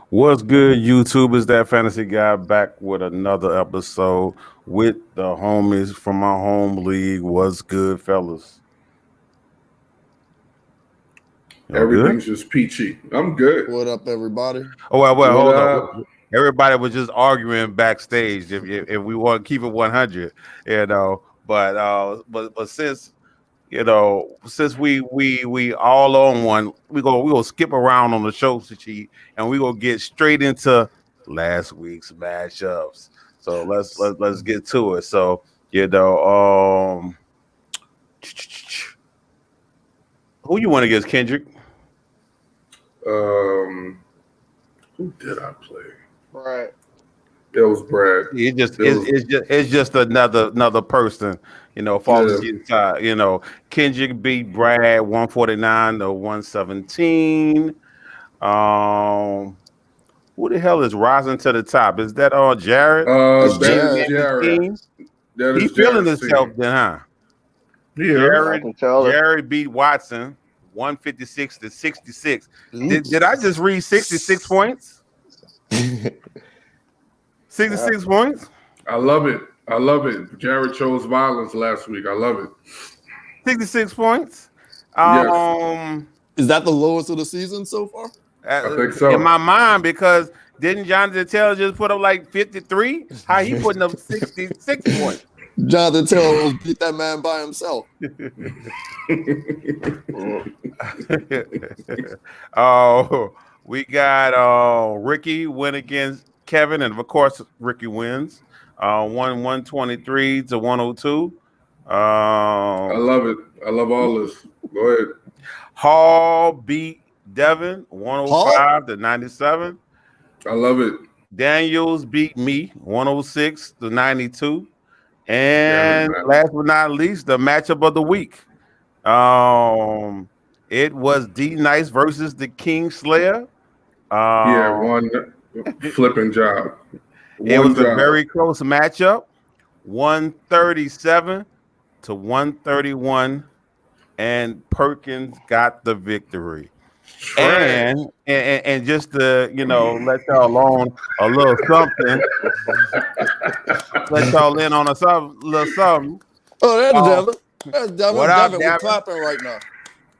What's good, YouTube? Is that fantasy guy back with another episode with the homies from my home league? What's good, fellas? Y'all good? Everything's just peachy. I'm good. What up, everybody? Oh well, What hold up? on. Everybody was just arguing backstage if we want to keep it 100, you know. But since since we all on one, we gonna skip around on the show sheet and we gonna get straight into last week's matchups. So let's get to it. So you know, who you want against, Kendrick? Um, who did I play? Right. It was Brad. It just It was it's just another person, falling yeah. to your side. Kendrick beat Brad 149 to 117. Um, who the hell is rising to the top? Is that all Jared? It's That Team is Jared. name his Jared. team. That He is feeling Jared's himself team. then, huh? He is. I Jared can tell her. Jared beat Watson 156 to 66. Oops. Did I just read 66 points? 66 points? I love it. I love it. Jared chose violence last week. I love it. 66 points. Yes. Is that the lowest of the season so far? I think so. In my mind, because didn't Jonathan Taylor just put up like 53? How he putting up 66 points? Jonathan Taylor beat that man by himself. Oh, we got Ricky win against Kevin, and of course Ricky wins. 123 to 102. I love it. I love all this. Go ahead. Hall beat Devin 105 to 97. I love it. Daniels beat me 106 to 92. And Yeah, last but not least, the matchup of the week. It was D Nice versus the King Slayer. One flipping job. It One was a job. very close matchup, 137 to 131, and Perkins got the victory. Trash. And just to let y'all alone a little something, let y'all in on a little something. Oh, that's Oh, Devin. That's Devin. what up, Devin, we're Devin? clapping right now.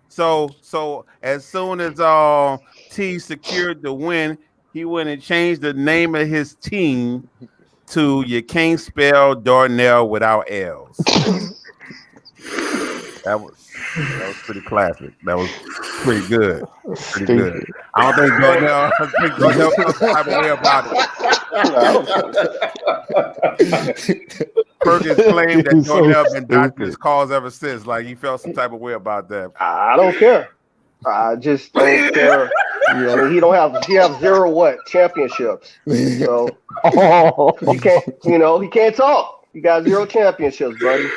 So as soon as T secured the win, he went and changed the name of his team to You Can't Spell Darnell Without L's. That was pretty classic. That was pretty good. Pretty good. I don't think Darnell felt some type of way about it. Perkins claimed that Darnell been dodging his calls ever since. Like he felt some type of way about that. I don't care. I just don't care. I mean, he has zero championships. So he can't talk. He got zero championships, buddy.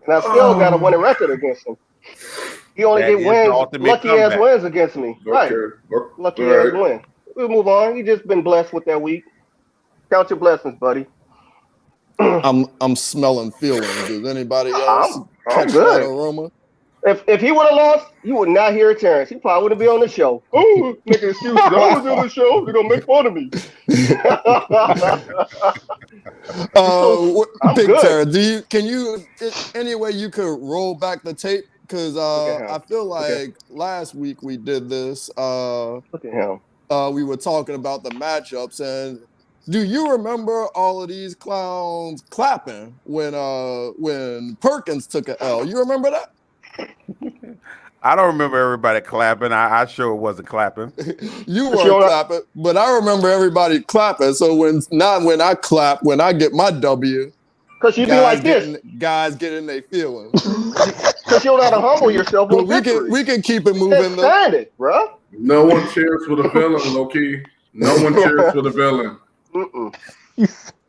And I still got a winning record against him. He only That get is wins, the ultimate lucky ass comeback. wins against me. Right. Okay. Lucky All ass right. win. We'll move on. You just been blessed with that week. Count your blessings, buddy. I'm smelling feelings. Does anybody else I'm catch good. that aroma? If he would have lost, you would not hear Terrence. He probably wouldn't be on the show. Oh, making excuses. I was on the show. They're gonna make fun of me. I'm Big good. Tara, can you any way you could roll back the tape? Because at him. I feel like Okay. last week we did this. Look at him. We were talking about the matchups, and do you remember all of these clowns clapping when Perkins took an L? You remember that? I don't remember everybody clapping. I sure wasn't clapping. You But weren't clapping, but I remember everybody clapping. So when I clap, when I get my W, Because you be like this. guys getting their feelings. Because you don't know how to humble yourself But on victory. we can keep it Can't moving. stand it, bro. No one cheers for the villain, Loki. No one cheers for the villain. Mm-mm.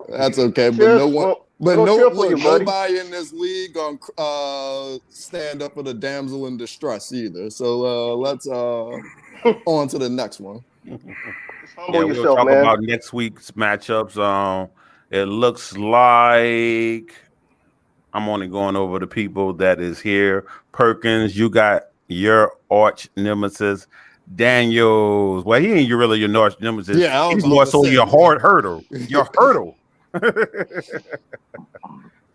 That's okay, but Cheers, no one. well, But don't no, cheer for look, you, buddy. nobody in this league gonna stand up for the damsel in distress either. So let's on to the next one. Just Yeah, humble we'll yourself, talk man. about next week's matchups. It looks like I'm only going over the people that is here. Perkins, you got your arch nemesis, Daniels. Well, he ain't really your North nemesis. Yeah, I was he's more about to so say, your yeah. hard hurdle. Your hurdle.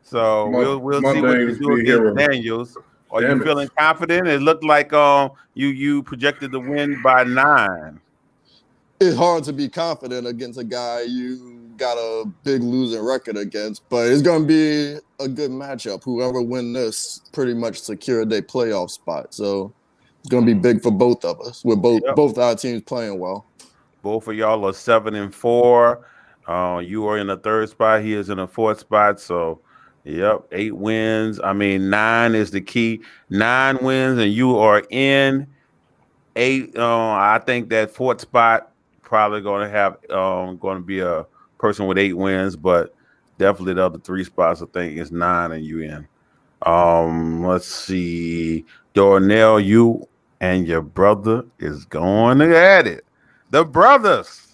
So we'll see what you Mustangs do be against heroes. Daniels. Are Damn you it. feeling confident? It looked like you projected to win by 9. It's hard to be confident against a guy you got a big losing record against, but it's going to be a good matchup. Whoever win this pretty much secured their playoff spot. So it's going to be big for both of us with both our teams playing well. Both of y'all are 7-4. You are in the 3rd spot. He is in the 4th spot. So, 8 wins. I mean, 9 is the key. 9 wins, and you are in 8. I think that 4th spot probably going to have going to be a person with 8 wins, but definitely the other 3 spots I think is 9, and you in. Let's see, Darnell, you and your brother is going at it. The brothers.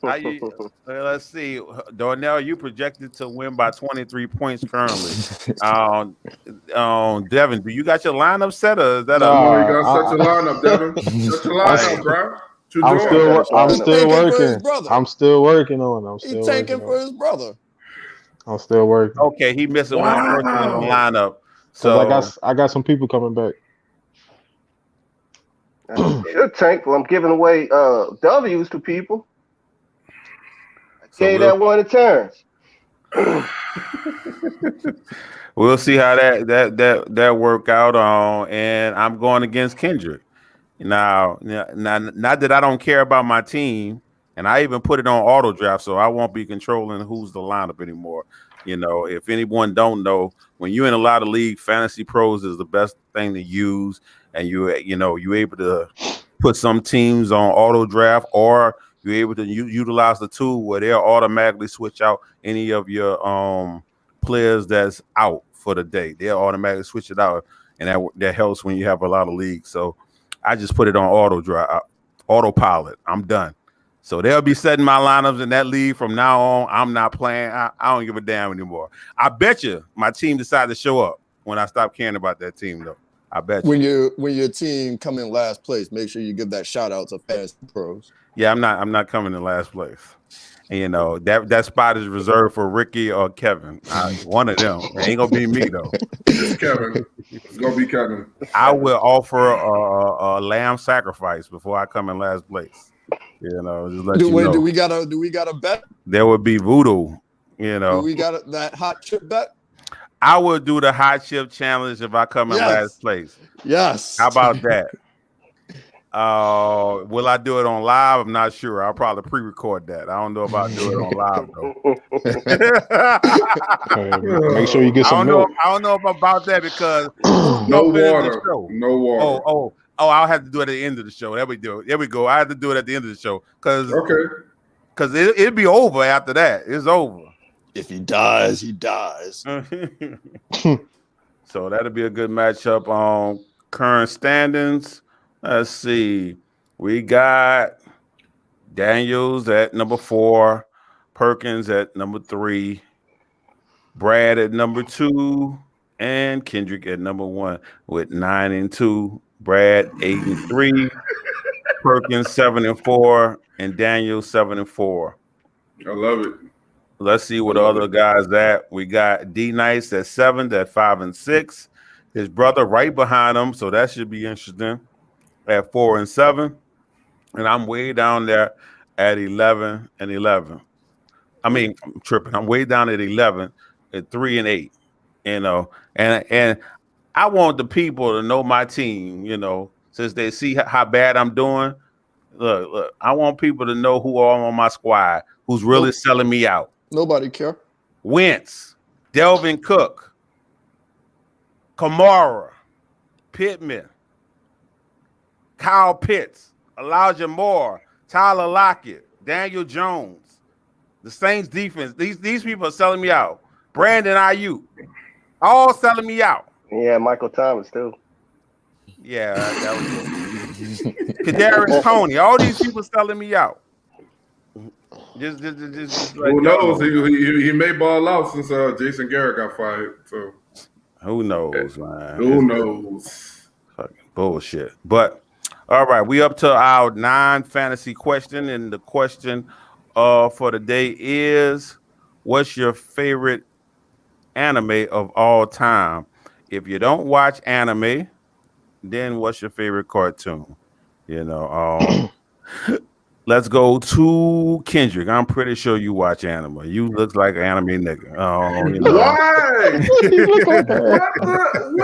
Let's see, Darnell, you projected to win by 23 points currently. Devin, do you got your lineup set, or is that I know you got such a lineup, Devin. Such a lineup, bro. I'm still working. I'm still working on it. He's tanking for his brother. I'm still working. Okay, he missing one person in the lineup. So I got some people coming back. Should tank. Well, I'm giving away W's to people. Okay, that one in turns. We'll see how that work out on, and I'm going against Kendrick. Now, not that I don't care about my team, and I even put it on auto draft, so I won't be controlling who's the lineup anymore. If anyone don't know, when you're in a lot of league, Fantasy Pros is the best thing to use, and you're able to put some teams on auto draft, or you're able to utilize the tool where they'll automatically switch out any of your players that's out for the day. They'll automatically switch it out, and that helps when you have a lot of leagues. So I just put it on autopilot. I'm done. So they'll be setting my lineups in that league from now on. I'm not playing. I don't give a damn anymore. I bet you my team decided to show up when I stopped caring about that team, though. I bet you. When your team come in last place, make sure you give that shout out to Fantasy Pros. Yeah, I'm not coming in last place. And, that spot is reserved for Ricky or Kevin. One of them. It ain't gonna be me though. It's Kevin. It's gonna be Kevin. I will offer a lamb sacrifice before I come in last place. Just let you know. Do we got a bet? There would be voodoo. Do we got that hot chip bet? I would do the hot chip challenge if I come in last place. Yes. How about that? Will I do it on live? I'm not sure. I'll probably pre-record that. I don't know if I'll do it on live though. Make sure you get some milk. I don't know about that because no water. No water. Oh, I'll have to do it at the end of the show. There we go. I have to do it at the end of the show because it'll be over after that. It's over. If he dies, he dies. So that'll be a good matchup on current standings. Let's see. We got Daniels at number 4, Perkins at number 3, Brad at number 2, and Kendrick at number 1 with 9-2. Brad 8-3, Perkins 7-4, and Daniel 7-4. I love it. Let's see what the other guys at. We got D Nice at 7, at 5-6. His brother right behind him, so that should be interesting. At 4-7, and I'm way down there at 11-11. I mean, I'm tripping. I'm way down at 11 at 3-8. And I want the people to know my team. Since they see how bad I'm doing. Look. I want people to know who are on my squad, who's really selling me out. Nobody care. Wentz, Delvin Cook, Kamara, Pittman, Kyle Pitts, Elijah Moore, Tyler Lockett, Daniel Jones, the Saints defense. These people are selling me out. Brandon Ayuk, all selling me out. Yeah, Michael Thomas too. Yeah, that was Kadarius Toney. All these people selling me out. Just like who knows? He may ball out since Jason Garrett got fired. So who knows, man? Who knows? Fucking bullshit. But All right, we up to our non-fantasy question, and the question for the day is, what's your favorite anime of all time? If you don't watch anime, then what's your favorite cartoon? You know, let's go to Kendrick. I'm pretty sure you watch anime. You look like an anime nigga. You know. Why? What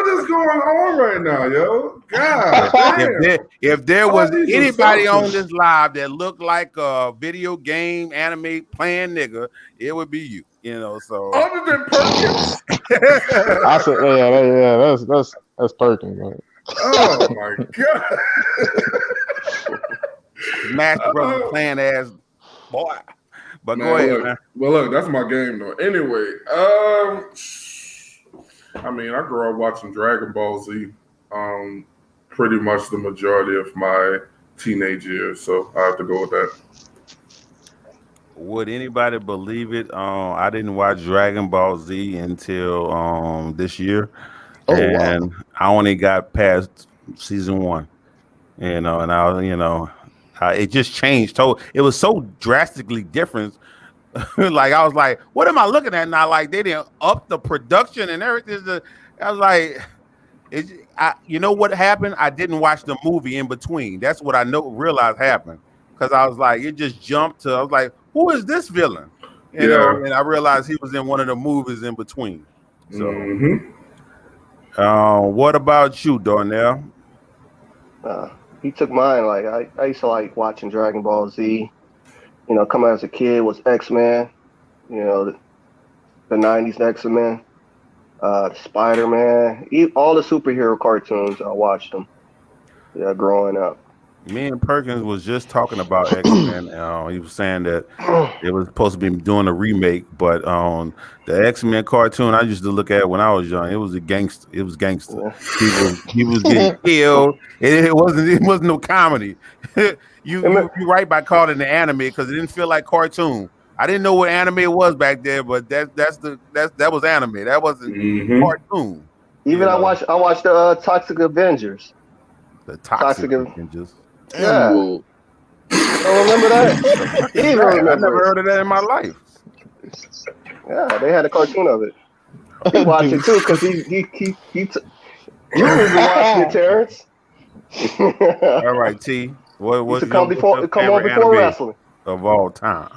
is going on right now, yo? God damn. If there was All these anybody on assumptions. this live that looked like a video game anime playing nigga, it would be you. You know, so Other than Perkins? I said, yeah, that's Perkins. Man. Oh my God. Smash Brother playing ass boy. But Man, go ahead, look, man. Well, look, that's my game though. Anyway, I mean, I grew up watching Dragon Ball Z, pretty much the majority of my teenage years, so I have to go with that. Would anybody believe it? I didn't watch Dragon Ball Z until this year, and I only got past season 1. You know, and it just changed. It was so drastically different. Like I was like, what am I looking at now? Like they didn't up the production and everything. I was like, you know what happened? I didn't watch the movie in between. That's what I realized happened. Because I was like, it just jumped to, I was like, who is this villain? You know, and I realized he was in one of the movies in between. So, what about you, Darnell? He took mine. Like I used to like watching Dragon Ball Z. You know, coming as a kid was X-Men. You know, the 90s X-Men, Spider-Man, all the superhero cartoons. I watched them. Yeah, growing up. Me and Perkins was just talking about X-Men. He was saying that it was supposed to be doing a remake, but the X-Men cartoon I used to look at when I was young, it was a gangster. It was gangster. Yeah. He was getting killed. It wasn't no comedy. you right by calling it the anime because it didn't feel like cartoon. I didn't know what anime was back there, but that was anime. That wasn't cartoon. Even I watched the Toxic Avengers. The Toxic Avengers. Yeah. Don't remember that? You even remember I never heard of that in my life. Yeah, they had a cartoon of it. He watched it too because you remember watching it, Terrence. All right, T. What's come on before wrestling of all time?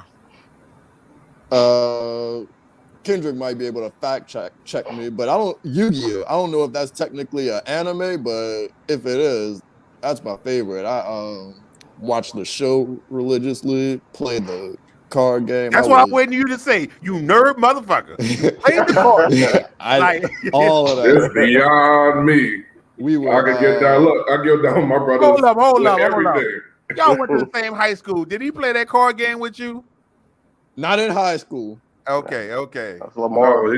Kendrick might be able to fact check me, but Yu-Gi-Oh! I don't know if that's technically an anime, but if it is, that's my favorite. I watched the show religiously, played the card game. That's what I'm waiting you to say. You nerd motherfucker. Play the card. All of that. It's beyond me. I can get down. Look, I get down with my brothers. Hold up. Day. Y'all went to the same high school. Did he play that card game with you? Not in high school. Okay. No, he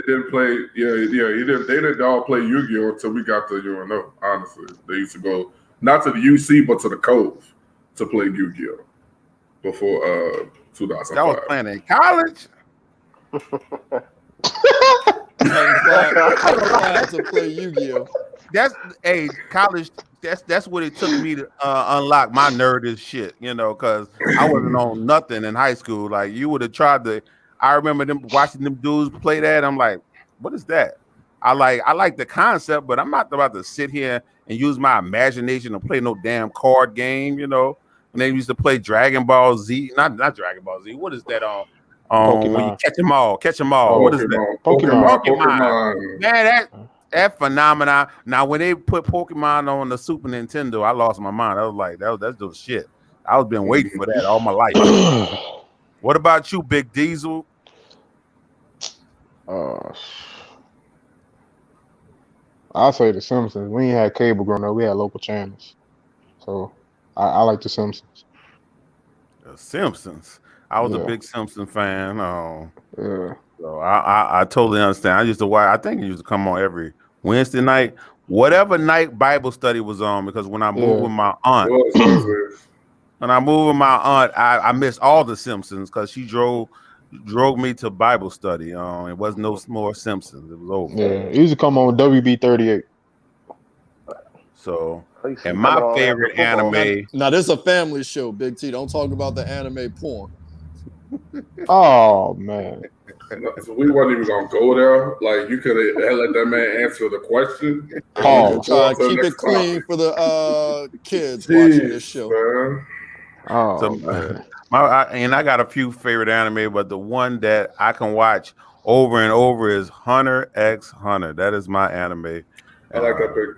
didn't play. Yeah, he didn't. They didn't all play Yu-Gi-Oh until we got to UNO. Honestly, they used to go not to the UC but to the Cove to play Yu-Gi-Oh before 2005. Y'all was playing in college. To play Yu-Gi-Oh. That's college. That's what it took me to unlock my nerdish shit. You know, because I wasn't on nothing in high school. Like you would have tried to. I remember them watching them dudes play that. I'm like, what is that? I like the concept, but I'm not about to sit here and use my imagination to play no damn card game. You know, when they used to play Dragon Ball Z, not Dragon Ball Z. What is that on? When you catch them all. What is that? Pokemon. Man, that phenomenon. Now, when they put Pokemon on the Super Nintendo, I lost my mind. I was like, that's just shit. I was been waiting for that all my life. What about you, Big Diesel? I'll say The Simpsons. We ain't had cable growing up. We had local channels. So I like The Simpsons. The Simpsons. I was a big Simpsons fan. Yeah. So I totally understand. I used to watch. I think it used to come on every Wednesday night, whatever night Bible study was on. Because when I moved with my aunt, I missed all the Simpsons because she drove me to Bible study. It wasn't no more Simpsons. It was over. Yeah, it used to come on WB 38. So, I used to and be my coming on after favorite football. anime. Now this is a family show, Big T. Don't talk about the anime porn. Oh man. So we wasn't even gonna go there. Like you could have let that man answer the question. And we Pause. move on to the Keep it next clean topic. for the kids watching this Jeez, show. man. Oh So, man. I got a few favorite anime, but the one that I can watch over and over is Hunter x Hunter. That is my anime. I like that pick.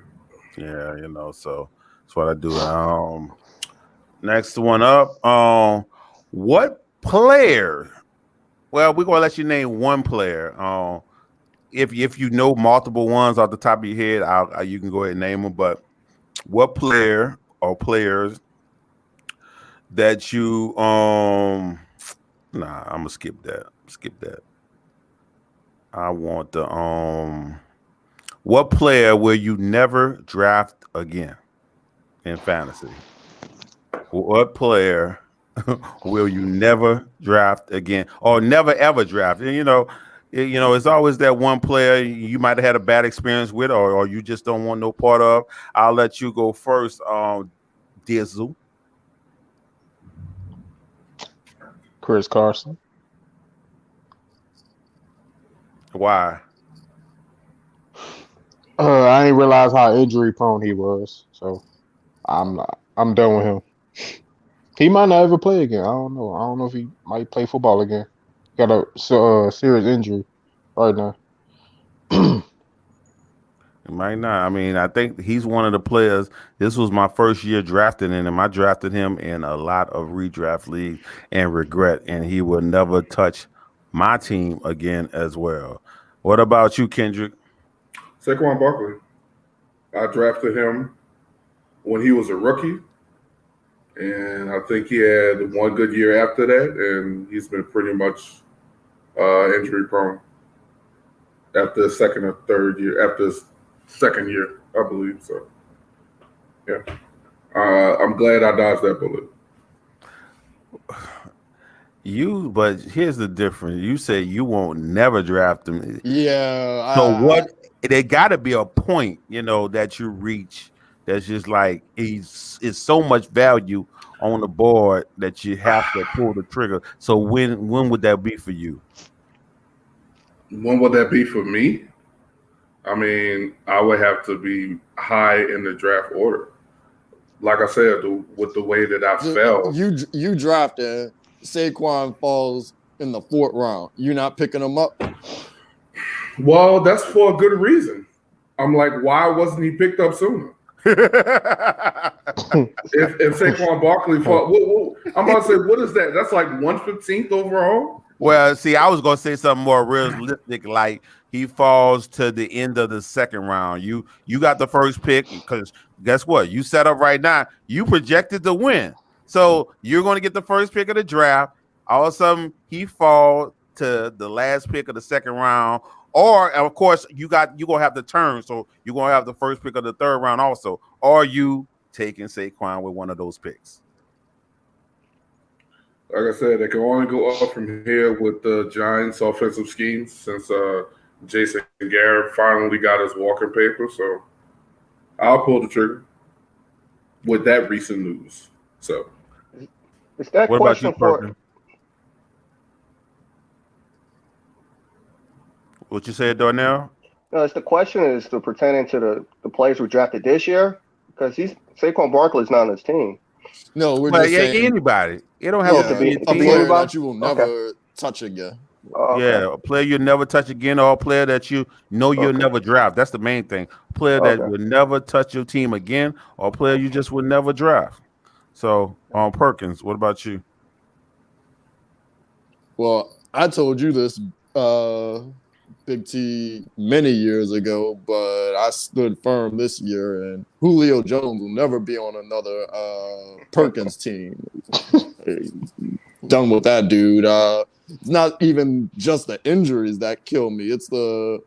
Yeah, so that's what I do. Next one up. What player? Well, we're gonna let you name one player. If you know multiple ones off the top of your head, you can go ahead and name them. But what player or players that you I'm gonna skip that. I want the what player will you never draft again in fantasy? What player will you never draft again or never ever draft? And it's always that one player you might have had a bad experience with or you just don't want no part of. I'll let you go first, Dizzle. Chris Carson. Why? I didn't realize how injury prone he was, so I'm done with him. He might not ever play again. I don't know. I don't know if he might play football again. Got a serious injury right now. He might not. I mean, I think he's one of the players. This was my first year drafting him. I drafted him in a lot of redraft leagues and regret, and he will never touch my team again as well. What about you, Kendrick? Saquon Barkley. I drafted him when he was a rookie, and I think he had one good year after that, and he's been pretty much injury prone after the second or third year. After his second year, I believe. So, yeah, I'm glad I dodged that bullet. But here's the difference. You say you won't never draft him. Yeah. So what? There got to be a point, that you reach that's just like it's so much value on the board that you have to pull the trigger. So when would that be for you? When would that be for me? I mean, I would have to be high in the draft order. Like I said, with the way that I fell. You drafted Saquon falls in the 4th round. You're not picking him up? Well, that's for a good reason. I'm like, why wasn't he picked up sooner? If Saquon Barkley fall, I'm about to say, what is that? That's like 115th overall? Well, see, I was going to say something more realistic, like he falls to the end of the 2nd round. You got the first pick because guess what? You set up right now. You projected to win. So you're going to get the first pick of the draft. All of a sudden, he falls to the last pick of the 2nd round. Or, of course, you're going to have the turn. So you're going to have the first pick of the 3rd round also. Or you taking Saquon with one of those picks? Like I said, they can only go up from here with the Giants' offensive schemes since Jason Garrett finally got his walking paper. So I'll pull the trigger with that recent news. So Is that what about question you, for? Perkins? What you said, Darnell? No, it's the question is to pertaining to the players who drafted this year because Saquon Barkley is not on his team. No, we're Well, just saying anybody. It don't have to be a a team. player anybody? that you will never touch again. Oh, okay. Yeah, a player you'll never touch again, or a player that you'll never draft. That's the main thing. Player that will never touch your team again, or a player you just would never draft. So, Perkins, what about you? Well, I told you this, Big T, many years ago, but I stood firm this year, and Julio Jones will never be on another Perkins team. Done with that dude. It's not even just the injuries that kill me. It's the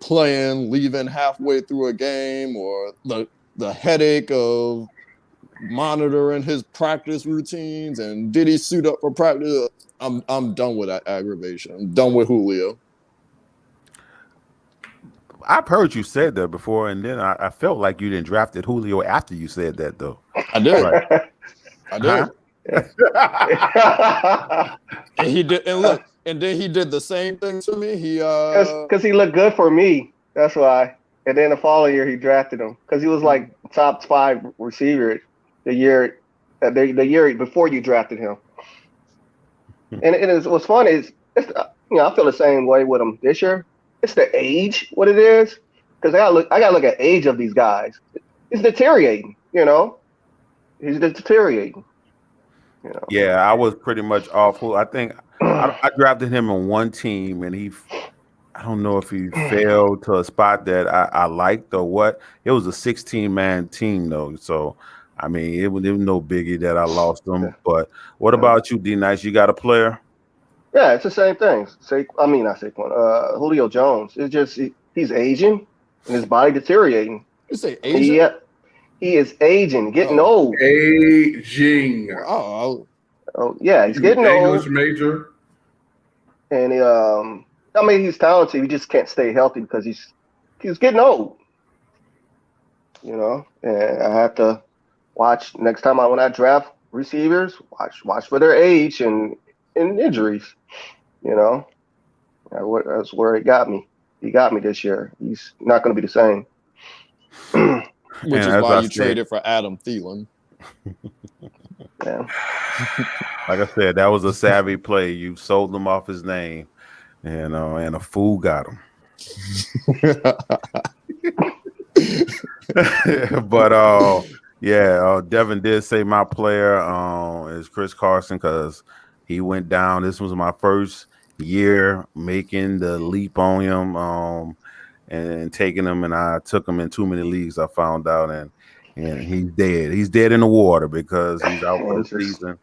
playing, leaving halfway through a game, or the headache of monitoring his practice routines and did he suit up for practice? I'm done with that aggravation. I'm done with Julio. I've heard you said that before, and then I felt like you didn't drafted Julio after you said that though. I did. Right. I did. Huh? And he did. And look, and then he did the same thing to me. He Because he looked good for me. That's why. And then the following year he drafted him because he was like top 5 receiver the year before you drafted him. And what's funny is I feel the same way with him this year. It's the age, what it is, because I gotta look at age of these guys. He's deteriorating. He's deteriorating. Yeah, I was pretty much awful. I think I drafted him on one team, and I don't know if he fell to a spot that I liked or what. It was a 16-man team, though. So, I mean, it was no biggie that I lost him. But what about you, D-Nice? You got a player? Yeah, it's the same thing. Not Saquon. Julio Jones. It's just he's aging and his body deteriorating. You say aging? He is aging, getting old. Aging. Oh, yeah, he's getting English old. major. And he's talented. He just can't stay healthy because he's getting old. And I have to watch next time when I draft receivers. Watch for their age and injuries. That's where it got me. He got me this year. He's not going to be the same. which is why you traded for Adam Thielen. Yeah. Like I said, that was a savvy play. You sold him off his name, and a fool got him. But Devin did say my player is Chris Carson because he went down. This was my first year making the leap on him and taking him, and I took him in too many leagues. I found out, and he's dead. He's dead in the water because he's out for the season,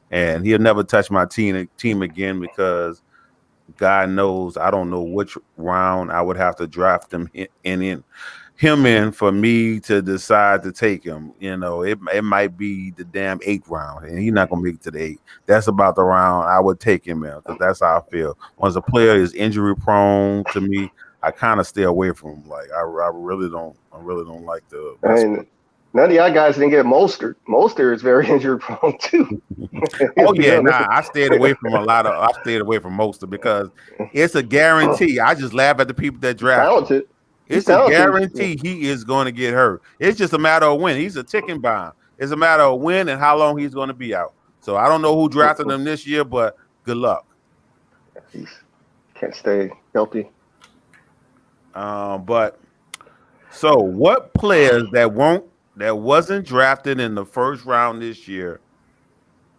and he'll never touch my team again because God knows I don't know which round I would have to draft him in for me to decide to take him. It might be the damn 8th round, and he's not gonna make it to the 8th. That's about the round I would take him in because that's how I feel. Once a player is injury prone to me, I kind of stay away from him. Like I really don't like the. And none of y'all guys didn't get Mostert. Mostert is very injury prone too. Oh yeah, I stayed away from Mostert because it's a guarantee. I just laugh at the people that draft him. Talented. It's a guarantee he is going to get hurt. It's just a matter of when. He's a ticking bomb. It's a matter of when and how long he's going to be out. So I don't know who drafted him this year, but good luck. He can't stay healthy. But so what players that wasn't drafted in the first round this year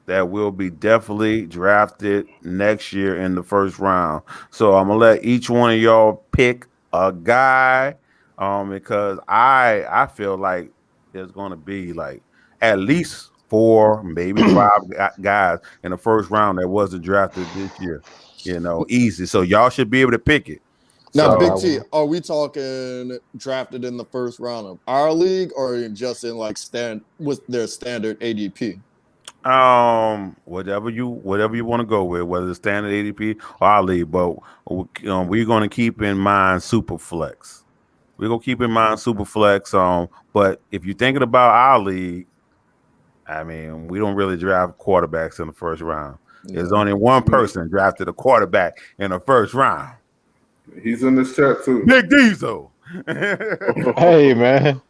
that will be definitely drafted next year in the first round? So I'm gonna let each one of y'all pick a guy, because I feel like there's gonna be like at least 4, maybe 5 guys in the first round that wasn't drafted this year. Easy. So y'all should be able to pick it. Now, Big T, are we talking drafted in the first round of our league, or just in like with their standard ADP? Whatever you want to go with, whether it's standard ADP or our league, but we're going to keep in mind Superflex. We're gonna keep in mind Superflex. But if you're thinking about our league, I mean, we don't really draft quarterbacks in the first round. There's only one person drafted a quarterback in the first round. He's in this chat too. Big Diesel. Hey man,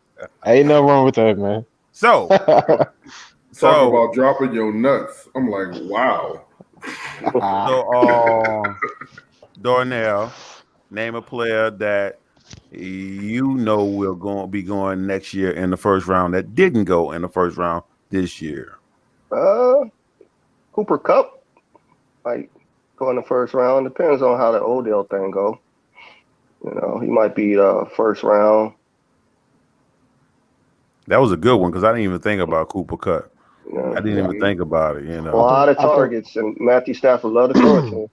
ain't nothing wrong with that, man. So talk about dropping your nuts. I'm like, wow. So Darnell, name a player that will be going next year in the first round that didn't go in the first round this year. Cooper Kupp might go in the first round. Depends on how the Odell thing go. He might be the first round. That was a good one because I didn't even think about Cooper Kupp. I didn't even think about it. A lot of targets, and Matthew Stafford loved to throw it to him.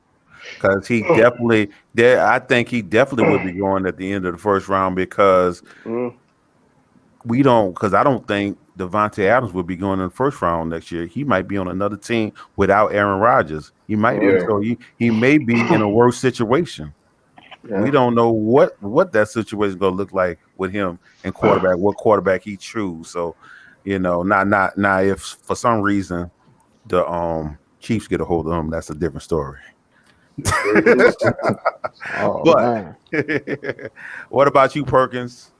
Because he definitely, I think he definitely would be going at the end of the first round because I don't think Devontae Adams would be going in the first round next year. He might be on another team without Aaron Rodgers. He might be, so he may be in a worse situation. Yeah. We don't know what that situation is going to look like with him and quarterback. What quarterback he choose? So, not if for some reason the Chiefs get a hold of him, that's a different story. Oh But man, what about you, Perkins?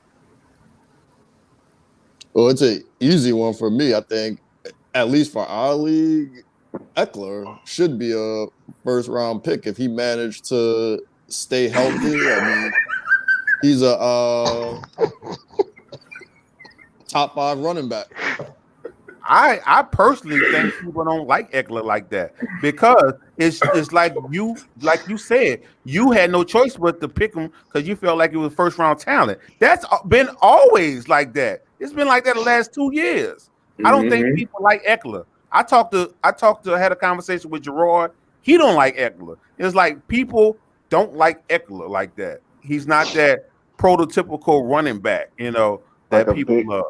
Well, it's an easy one for me. I think, at least for our league, Eckler should be a first round pick if he managed to stay healthy. I mean, he's a top 5 running back. I personally think people don't like Eckler like that because it's like you said, you had no choice but to pick him because you felt like it was first round talent. That's been always like that. It's been like that the last 2 years. I don't think people like Eckler. I had a conversation with Gerard. He don't like Eckler. It's like people don't like Eckler like that. He's not that prototypical running back, that Like people love.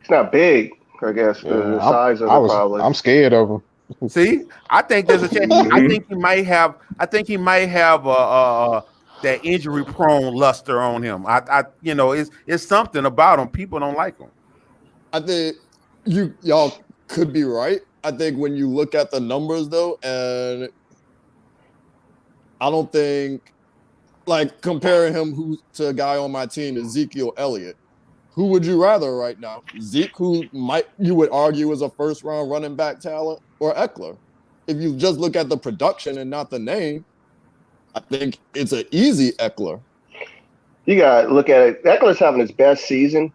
It's not big, I guess. The size of it probably. I'm scared of him. See, I think there's a chance. I think he might have that injury prone luster on him. It's something about him. People don't like him. I think y'all could be right. I think when you look at the numbers though, and I don't think like comparing him to a guy on my team, Ezekiel Elliott. Who would you rather right now? Zeke, who you would argue is a first round running back talent, or Eckler? If you just look at the production and not the name, I think it's an easy Eckler. You got to look at it. Eckler's having his best season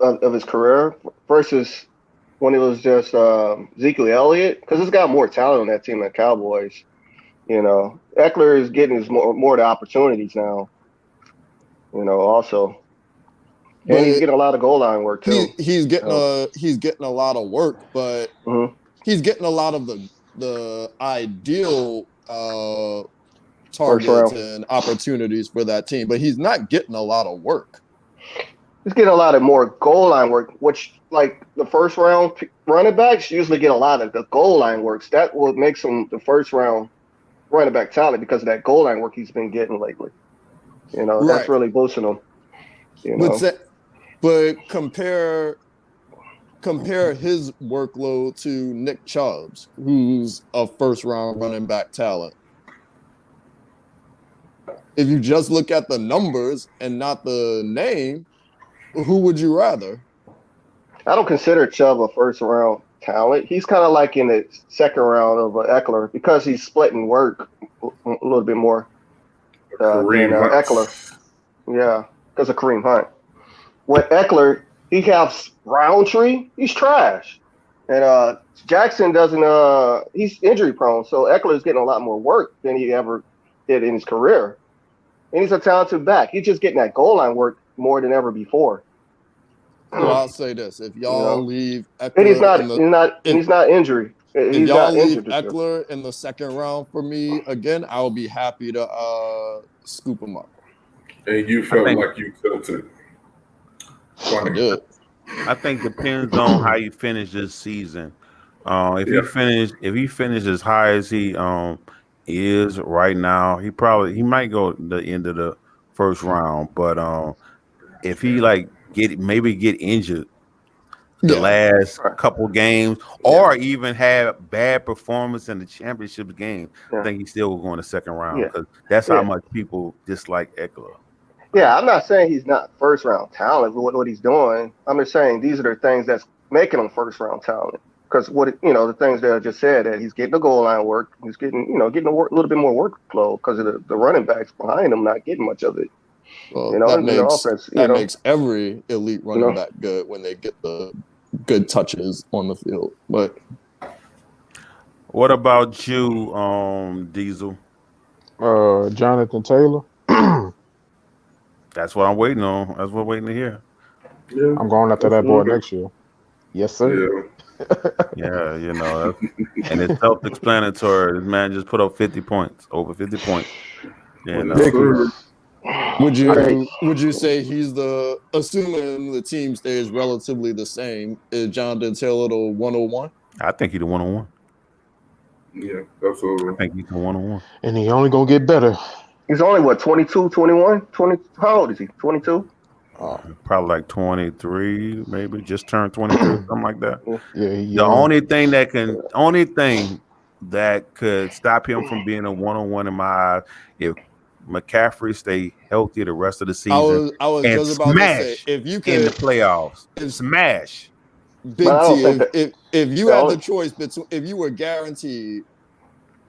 of his career versus when it was just Ezekiel Elliott, because it's got more talent on that team than Cowboys. Eckler is getting more of the opportunities now. Also. And he's getting a lot of goal line work too. He's getting a lot of work, but he's getting a lot of the ideal targets and opportunities for that team. But he's not getting a lot of work. He's getting a lot of more goal line work, which like the first round running backs usually get a lot of the goal line works. That what makes him the first round running back talent because of that goal line work he's been getting lately. That's really boosting him. But compare his workload to Nick Chubb's, who's a first round running back talent. If you just look at the numbers and not the name, who would you rather? I don't consider Chubb a first round talent. He's kind of like in the second round of Eckler because he's splitting work a little bit more than Eckler. Yeah, because of Kareem Hunt. With Eckler, he has Roundtree. He's trash, and Jackson doesn't. He's injury prone, so Eckler's getting a lot more work than he ever did in his career. And he's a talented back. He's just getting that goal line work more than ever before. Well, I'll say this: if y'all leave Eckler, and he's not injury. If y'all leave Eckler in the second round for me again, I will be happy to scoop him up. And you felt like you tilted. I think depends on how you finish this season. If he finishes as high as he is right now, he might go the end of the first round. But if he get injured the last couple games, or even have bad performance in the championship game, I think he still will go in the second round because that's how much people dislike Eckler. Yeah, I'm not saying he's not first round talent with what he's doing. I'm just saying these are the things that's making him first round talent. Because the things that I just said, that he's getting the goal line work, he's getting a little bit more workflow because of the running backs behind him not getting much of it. Well, that makes every elite running back good when they get the good touches on the field. But what about you, Diesel? Jonathan Taylor. That's what I'm waiting on. That's what I'm waiting to hear. Yeah. I'm going after that boy next year. Yes, sir. Yeah. And it's self-explanatory. This man just put up 50 points, over 50 points. Would you say he's assuming the team stays relatively the same, is Jonathan Taylor the 101? I think he's the 101. Yeah, absolutely. I think he's the 101. And he only gonna get better. He's only what 22, 21, 20. How old is he? 22. Probably like 23, maybe just turned 23, something like that. Yeah, he The young. only thing that could stop him from being a one-on-one in my eyes, if McCaffrey stay healthy the rest of the season I was and just about to say, smash if you in the could, playoffs, if smash. But Big I don't T, think that. if you the had the only- choice between, if you were guaranteed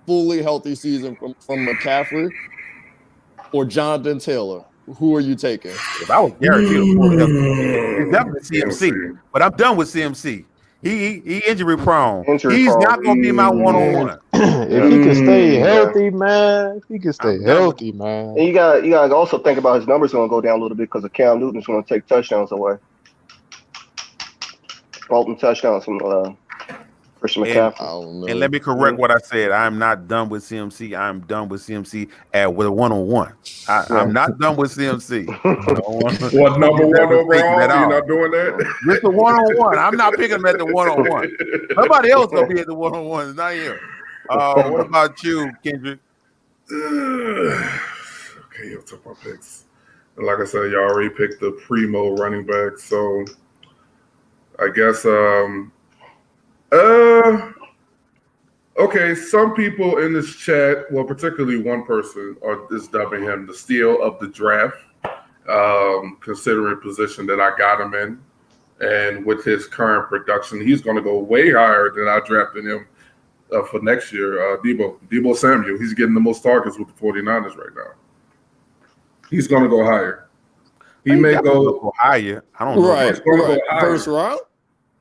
fully healthy season from McCaffrey or Jonathan Taylor, who are you taking? If I was guaranteed a fully healthy, it's definitely CMC. CMC. But I'm done with CMC. He injury prone. Injury He's prone. not going to be my one-on-one. If he can stay Yeah. healthy, man. If he can stay I'm done with- healthy, man. And you got to also think about his numbers going to go down a little bit because of Cam Newton's going to take touchdowns away. Bolton touchdowns from Christian And- McCaffrey. I don't know. And let me correct what I said. I'm not done with CMC. I'm done with CMC with a one-on-one. I'm not done with CMC. What number one overall? At You're all. not doing that? Just the one-on-one. I'm not picking him at the one-on-one. Somebody else gonna be at the one-on-one. Not you. What about you, Kendrick? Okay, y'all took my picks. And like I said, y'all already picked the primo running back. So I guess okay, some people in this chat, well, particularly one person, is dubbing him the steal of the draft, considering position that I got him in. And with his current production, he's going to go way higher than I drafted him for next year. Debo Samuel, he's getting the most targets with the 49ers right now. He's going to go higher. He may go higher. I don't know. Right, He's gonna go right. higher. First round.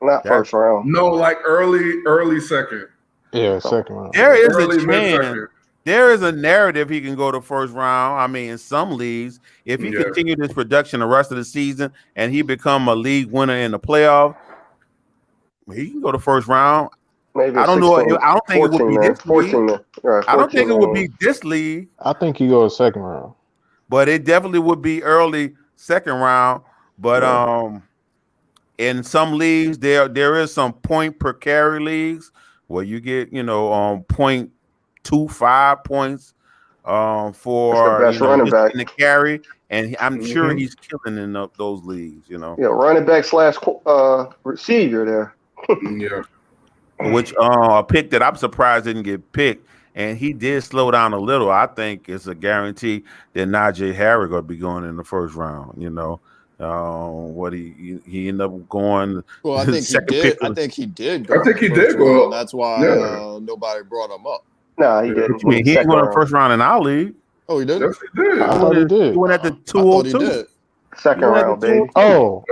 Not first round. No, like early second. Yeah, second round. There is Early a chance. mid-second. There is a narrative he can go to first round. I mean, in some leagues, if he Yeah. continued his production the rest of the season and he become a league winner in the playoff, he can go to first round. Maybe I don't know. 16, I don't think it would 14 be man. this 14 league. man. Right, I don't think it 14 would man. be this league, I think he goes second round. but it definitely would be early second round. But Yeah. in some leagues, there is some point per carry leagues where you get 0.25 points for That's the best running just back. in the carry, and I'm sure Mhm. he's killing in those leagues. Yeah, running back / receiver there. Yeah. Which a pick that I'm surprised didn't get picked, and he did slow down a little. I think it's a guarantee that Najee Harris going to be going in the first round. What he ended up going. Well, I think he second did. pick I was- think he did. I think he first did go round. up. That's why Yeah. nobody brought him up. Nah, he Yeah, didn't. What you mean? He ain't Second going in the round. first round in our league. Oh, he didn't. Yes, he did. I thought he did. He went at the I thought he 202. did. Second You went at round, the baby. Oh.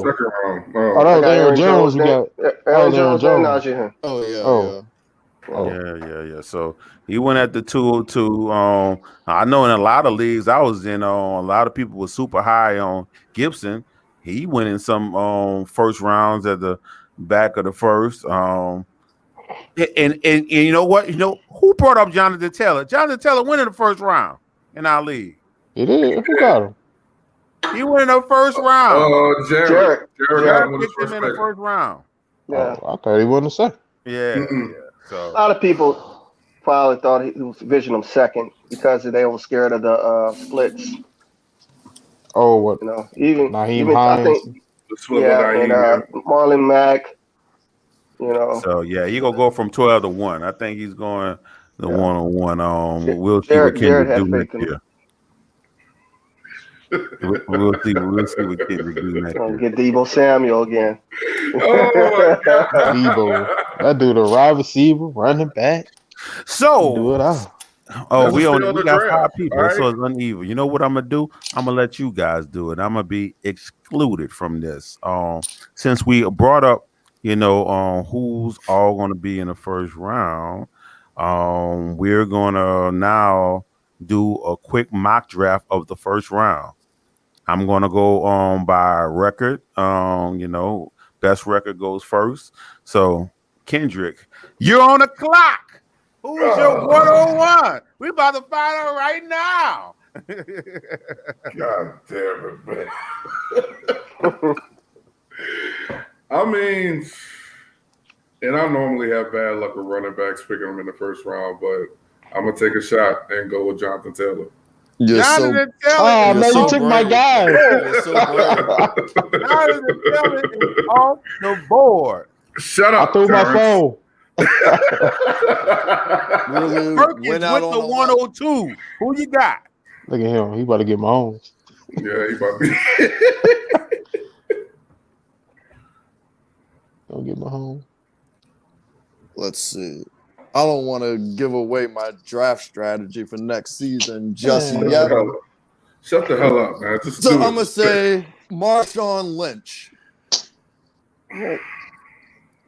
Second round. Oh, that was Aaron Jones. You got Aaron Aaron Jones and Jones. Najee Harris. Oh yeah. Oh. Yeah. Yeah. So he went at the 202. I know in a lot of leagues I was in, a lot of people were super high on Gibson. He went in some first rounds at the back of the first. And you know what? Who brought up Jonathan Taylor? Jonathan Taylor went in the first round in our league. He did. Who got him? He went in the first round. Jared. Jared. Jared Jared got him in the picked him first in the pick. first round. Yeah. Oh, I thought he wasn't a second. Yeah. Mm-mm. Yeah. A So lot of people probably thought he was visioning him second because they were scared of the splits. Oh, what? Even Naheem I Hines. think, The split yeah, with and Naheem, Marlon Mack. yeah, he gonna go from 12 to 1. I think he's going the Yeah. one-on-one. We'll see Jared what Kendrick has do faith next in him. year. We'll see what Kendrick do next Gonna year. get Debo Samuel again. Oh my God. Debo. That dude, a wide receiver, running back. Do So, it all. That's we a got steal of the 5 draft, people, all right? so it's uneven. You know what I'm gonna do? I'm gonna let you guys do it. I'm gonna be excluded from this. Since we brought up, who's all gonna be in the first round. We're gonna now do a quick mock draft of the first round. I'm gonna go by record. Best record goes first. So Kendrick, you're on the clock. Who's your 101? We about to find out right now. God damn it, man. I mean, and I normally have bad luck with running backs picking them in the first round, but I'm gonna take a shot and go with Jonathan Taylor. You're so Jonathan Oh Taylor man, is you so off took my brave. guy. You're so brave. Jonathan Taylor is off the board. Shut I up, threw my Terrence. phone. Really Perkins went out with on the a limb. 102. Who you got? Look at him. He about to get my own. Yeah, he about to be. Don't get my home. Let's see. I don't want to give away my draft strategy for next season just Man. yet. Shut the hell up, man. Just So do it. I'm gonna say Marshawn Lynch.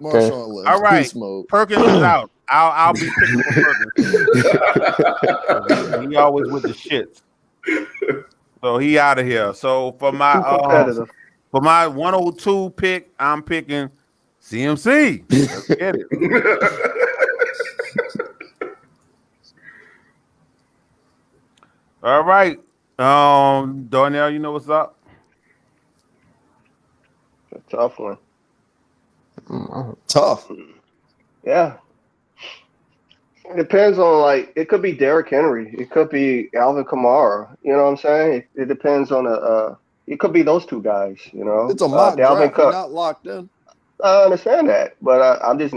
Marshawn Lynch. All right. Beast mode. Perkins is out. I'll be picking for Perkins. He always with the shits. So he out of here. So for Too my competitive. 102 pick, I'm picking CMC. Let's get it. All right. Darnell, you know what's up? A tough one. Tough. Yeah. It depends on, like, it could be Derrick Henry. It could be Alvin Kamara. You know what I'm saying? It depends on it could be those two guys, you know? It's a mock Dalvin draft. You're Cook. not locked in. I understand that, but I'm just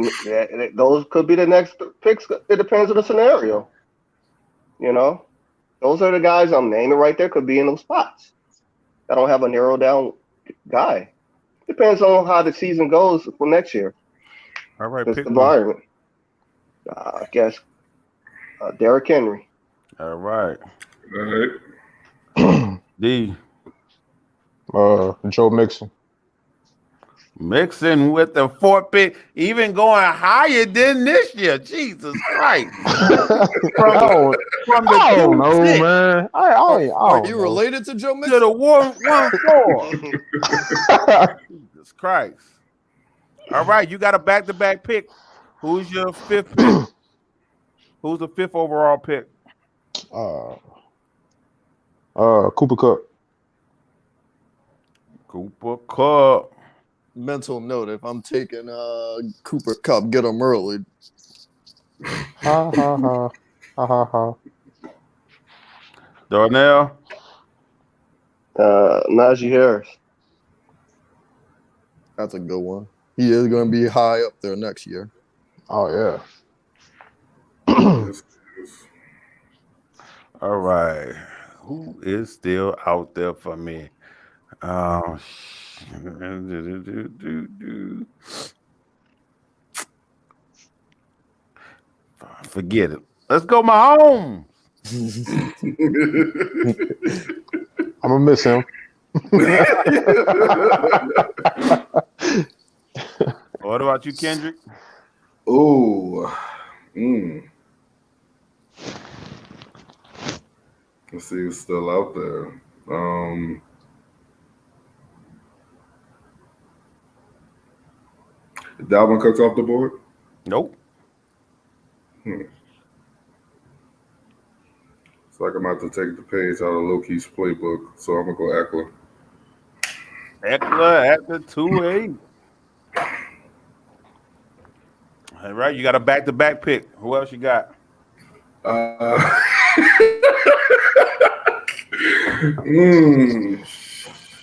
those could be the next picks. It depends on the scenario. You know, those are the guys I'm naming right there. Could be in those spots. I don't have a narrow down guy. Depends on how the season goes for next year. All right, This pick one. environment. I guess Derrick Henry. All right. All right. D. Joe Mixon. Mixing with the fourth pick, even going higher than this year. Jesus Christ. From the I don't know, 2-6 man. I Are don't you know. related to Joe to Mixon? the 1-4. Jesus Christ. All right, you got a back-to-back pick. Who's your fifth pick? Who's the fifth overall pick? Cooper Cup. Cooper Kupp. Mental note: if I'm taking Cooper Cup, get him early. Ha ha ha. Ha ha ha. Darnell. Najee Harris. That's a good one. He is going to be high up there next year. Oh yeah. All right. Who is still out there for me? Forget it. Let's go, Mahomes. I'm gonna miss him. What about you, Kendrick? Oh. Let's see who's still out there. Dalvin Cook's off the board. Nope. It's like I'm about to take the page out of Loki's playbook, so I'm gonna go Eckler. Eckler at the 2-8. All right, you got a back-to-back pick. Who else you got?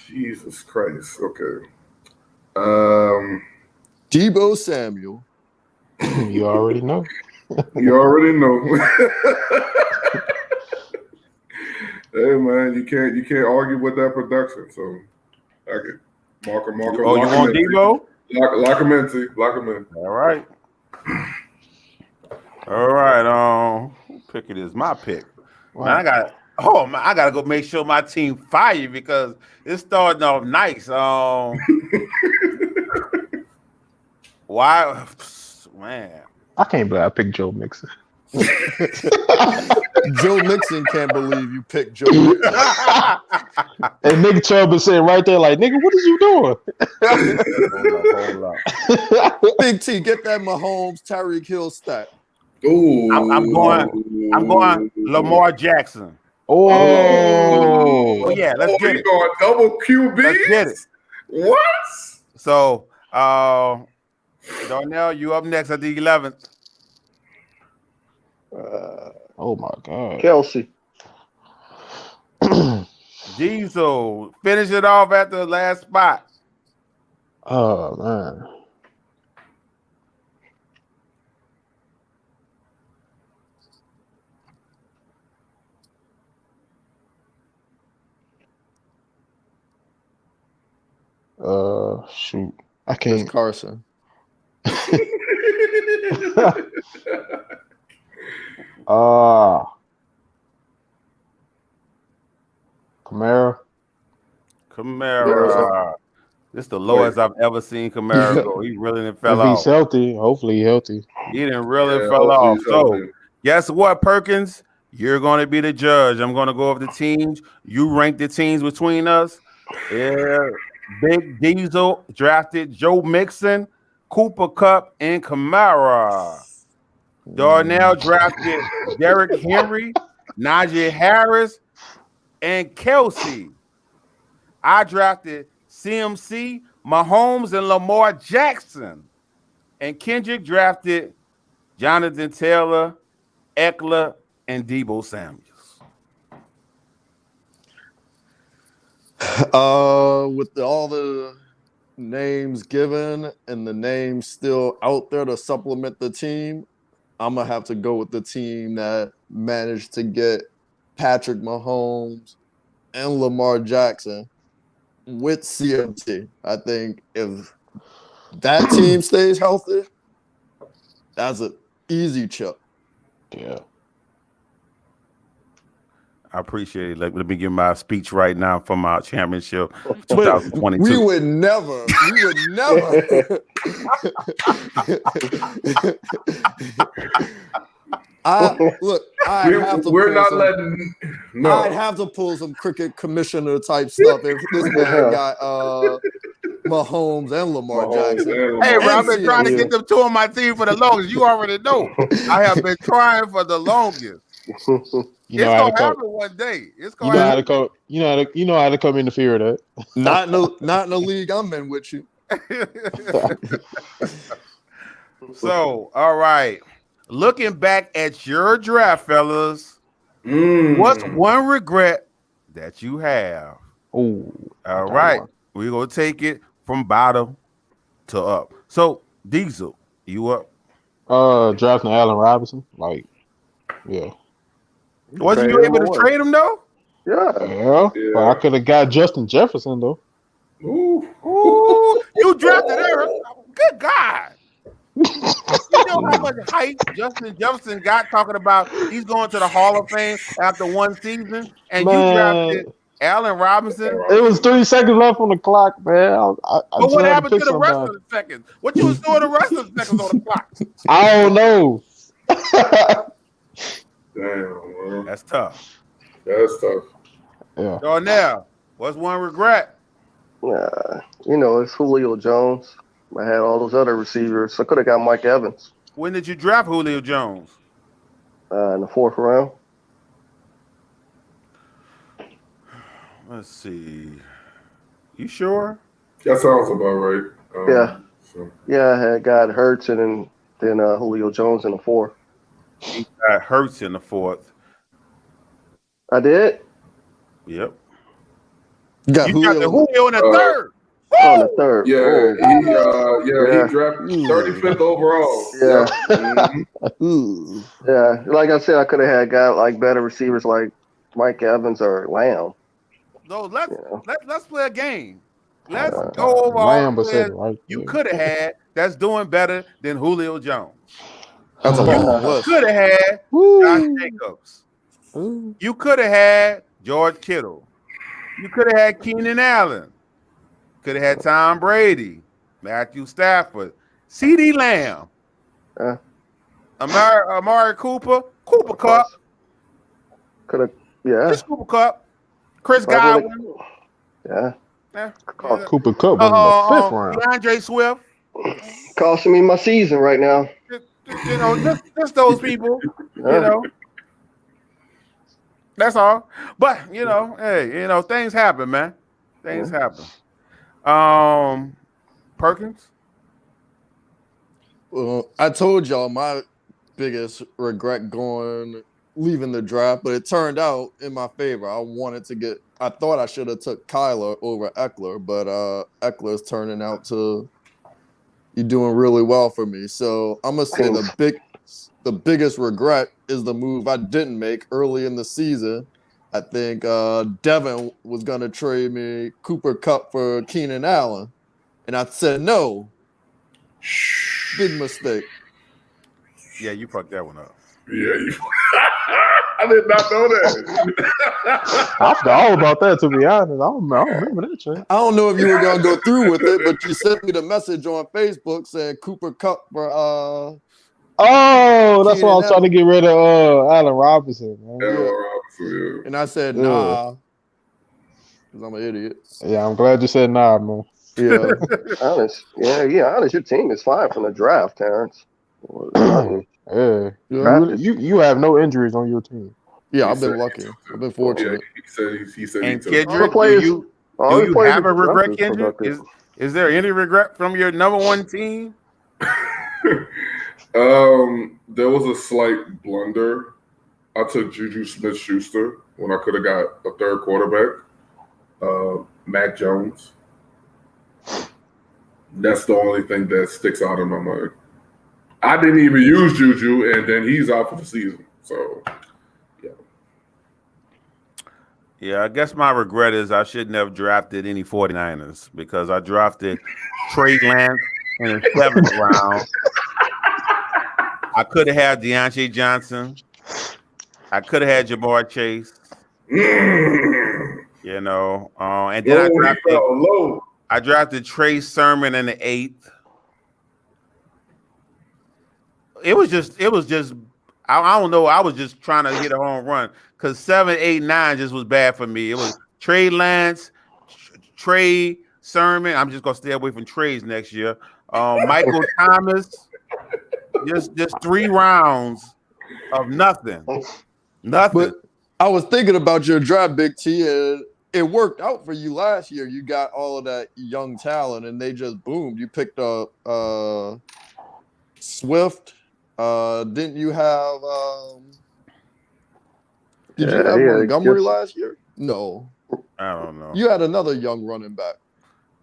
Jesus Christ. Okay. Deebo Samuel. You already know. You already know. Hey man, you can't argue with that production. So I can mark him. Oh, you want Deebo? Lock him in. All right. All right. Who pick it is? My pick. Man, I gotta go make sure my team fire because it's starting off nice. Why, man? I can't believe I picked Joe Mixon. Joe Mixon can't believe you picked Joe Mixon. And Nick Chubb is sitting right there like, nigga, what is you doing? Hold up. Big T, get that Mahomes, Tyreek Hill stack. Ooh. I'm going Lamar Jackson. Oh, Yeah, let's get you it. going double QB? Let's get it. What? So, Darnell, you up next at the 11th. oh my God. Kelsey. Diesel, finish it off at the last spot. Oh man. Shoot. I It's can't. Carson. Kamara. Kamara. This is the lowest I've ever seen Kamara go. He really didn't fell If he's off. healthy, hopefully he's healthy. He didn't really Yeah, fell hopefully off. he's So healthy. guess what, Perkins? You're going to be the judge. I'm going to go over the teams. You rank the teams between us. Yeah, Big Diesel drafted Joe Mixon, Cooper Cup, and Kamara. Darnell drafted Derrick Henry, Najee Harris, and Kelsey. I drafted CMC, Mahomes, and Lamar Jackson. And Kendrick drafted Jonathan Taylor, Eckler, and Deebo Samuels. With all the names given and the names still out there to supplement the team, I'm gonna have to go with the team that managed to get Patrick Mahomes and Lamar Jackson with CMT. I think if that team stays healthy, that's an easy chip. Yeah. I appreciate it. Let me give my speech right now from our championship But 2022. we would never. We're not letting. No, I'd have to pull some cricket commissioner type stuff if this man got Mahomes and Lamar Jackson. Hey, bro, I've been And trying to CMC. get them two on my team for the longest. You already know. I have been trying for the longest. You know It's how gonna to come. happen one day. It's You gonna know how happen. to come. You know how to come interfere with Not in the league I'm in with you. that. So, all right. Looking back at your draft, fellas, what's one regret that you have? Oh, All right. We're gonna take it from bottom to up. So, Diesel, you up? Drafting Allen Robinson. Like, yeah. Wasn't you Trade able him to away. trade him though? Yeah. Yeah. But I could have got Justin Jefferson though. Ooh, you drafted Eric. Good God. You know how much hype Justin Jefferson got talking about he's going to the Hall of Fame after one season, and you drafted Allen Robinson. It was 3 seconds left on the clock, man. I But just what had happened pick to the rest somebody. of the seconds? What you was doing the rest of the seconds on the clock? I don't know. Damn, man. That's tough. That's tough. Yeah. Darnell, what's one regret? It's Julio Jones. I had all those other receivers. I could have got Mike Evans When did you draft Julio Jones? in the 4th round. Let's see. You sure? That sounds about right. Yeah. So. Yeah, I had got Hurts and then Julio Jones in the 4th. He got Hurts in the 4th. I did? Yep. You got You got the Julio. Julio in the 3rd. On the 3rd. Yeah, Yeah. he drafted 35th overall. Yeah. Mhm. Ooh. Yeah. Like I said, I could have had got like better receivers like Mike Evans or Lamb. So let's Yeah. let's play a game. Let's go over all Lamb the was players second, right? you Yeah. could have had that's doing better than Julio Jones. That's a long list. Could have had Josh Woo. Jacobs. Ooh. You could have had George Kittle. You could have had Keenan Allen. Could have had Tom Brady, Matthew Stafford, CeeDee Lamb, Amari Cooper, Cooper Cup, Could have, yeah. Chris Cooper Cup, Chris Godwin, Yeah. Cooper Cup was in the 5th round. DeAndre Swift. Costing me my season right now. Just those people. That's all. But hey, things happen, man. Things happen. Perkins. I told y'all my biggest regret going leaving the draft, but it turned out in my favor. I thought I should have took Kyler over Eckler, but Eckler's turning out to be doing really well for me. So I'm gonna say the biggest regret is the move I didn't make early in the season. I think Devin was gonna trade me Cooper Kupp for Keenan Allen, and I said no. Big mistake. Yeah, you fucked that one up. Yeah, I did not know that. I forgot all about that, to be honest. I don't remember that trade. I don't know if you were gonna go through with it, but you sent me the message on Facebook saying Cooper Kupp for Oh, that's why I was trying to get rid of Allen Robinson, man. Yeah. and I said nah. Because I'm an idiot. Yeah, I'm glad you said nah, man. Yeah. Honest. Honest. Your team is fine from the draft, Terrence. Yeah. You have no injuries on your team. Yeah, I've been lucky. I've been fortunate. Yeah, he said And he took Kendrick, do you have a regret, Kendrick? Is there any regret from your number one team? There was a slight blunder. I took Juju Smith-Schuster when I could have got a third quarterback, Mac Jones. That's the only thing that sticks out in my mind. I didn't even use Juju, and then he's out for the season. So, yeah. Yeah, I guess my regret is I shouldn't have drafted any 49ers because I drafted Trey Lance in the 7th round. I could have had Deontay Johnson. I could have had Jamar Chase. You know, and then I drafted Trey Sermon in the 8th. It was just I don't know. I was just trying to hit a home run because 7, 8, 9 just was bad for me. It was Trey Lance, Trey Sermon. I'm just gonna stay away from trades next year. Michael Thomas. Just 3 rounds of nothing. But I was thinking about your draft, Big T, and it worked out for you last year. You got all of that young talent, and they just boomed. You picked up Swift. Didn't you have? Did you have Montgomery last year? No, I don't know. You had another young running back.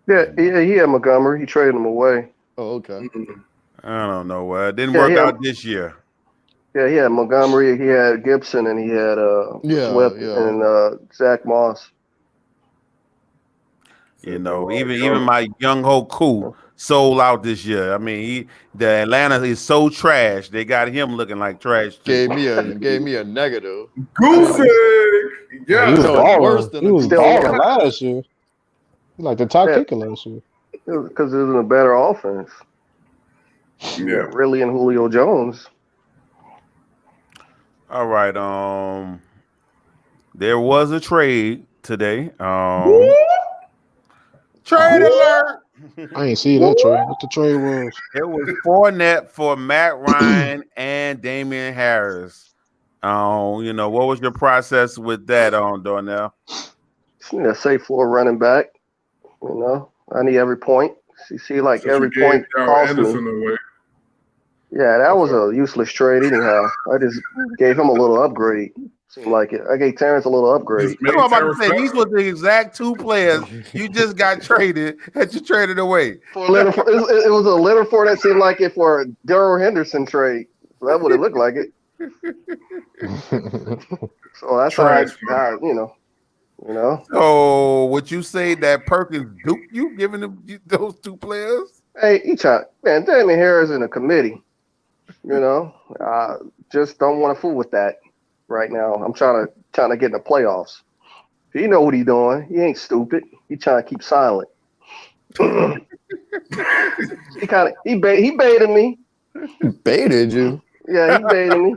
Yeah, he had Montgomery. He traded him away. Oh, okay. I don't know. It didn't work out this year. Yeah, he had Montgomery. He had Gibson, and he had Swift and Zach Moss. You know, even my young Hoku sold out this year. I mean, the Atlanta is so trash. They got him looking like trash too. Gave me a negative. Goose. Yeah, he was balling. Worse than he was balling last year. He like the top kicker last year. Because it was a better offense. Yeah, really, and Julio Jones. All right. There was a trade today. Trade alert! I ain't see that trade. What the trade was? It was Fournette for Matt Ryan and Damian Harris. You know, what was your process with that, Darnell? A safe floor running back. You know, I need every point. See, like so every point cost me. Yeah, that was a useless trade anyhow. I just gave him a little upgrade. Seemed like it. I gave Terrence a little upgrade. I'm about to say these were the exact 2 players you just got traded that you traded away. It was a Leonard Fournette. Seemed like it for a Darrell Henderson trade. So that would have looked like it. So that's how I you know. So would you say that Perkins duped you, giving them those 2 players? Hey, man, Damian Harris in a committee. You know, just don't want to fool with that right now. I'm trying to get in the playoffs. He know what he's doing. He ain't stupid. He trying to keep silent. he baited me. Baited you? Yeah, he baited me.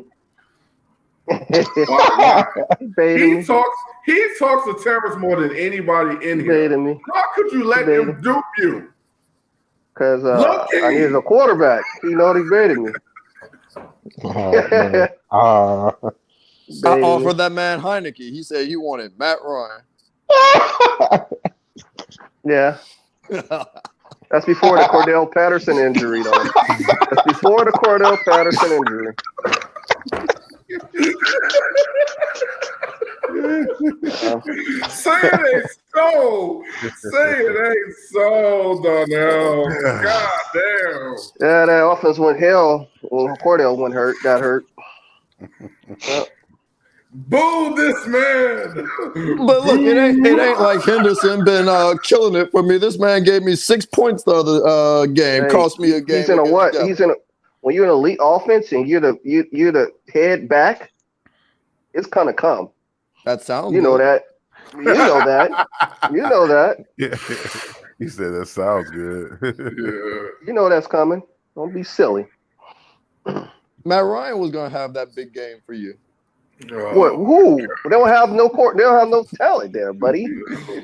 He talks to Terrence more than anybody in here. Baited me. How could you let him dupe you? Because I needed a quarterback. He know he baited me. I offered that man Heineke. He said he wanted Matt Ryan. Yeah. That's before the Cordell Patterson injury, though. That's before the Cordell Patterson injury. Say it ain't so. Say it ain't so, Donnell. God damn. Yeah, that offense went hell when Cordell got hurt. Yep. Boo this man. But look, it ain't like Henderson been killing it for me. This man gave me 6 points the other game, Hey, cost me a game. He's in a against what? Dallas. He's in a when you're in elite offense and you're the head back. It's kind of come. That sounds. You know good. that. You know that. You know that. Yeah. He said that sounds good. Yeah. You know that's coming. Don't be silly. Matt Ryan was gonna have that big game for you. What? Who? They don't have no court. They don't have no talent there, buddy.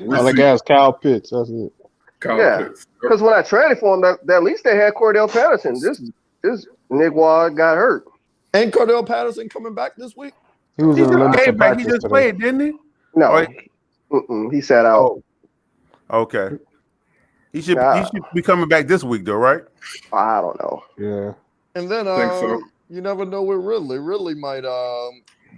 All they got is Kyle Pitts. That's it. Kyle Yeah. Pitts. Because when I traded for him, at least they had Cordell Patterson. This nigga got hurt. Ain't Cordell Patterson coming back this week? He was He in a just limited came back. He practice just today. played, didn't he? No, Oh, he sat out. Oh, okay. He should Nah. be coming back this week, though, right? I don't know. Yeah. And then Think so. you never know with Ridley. Ridley might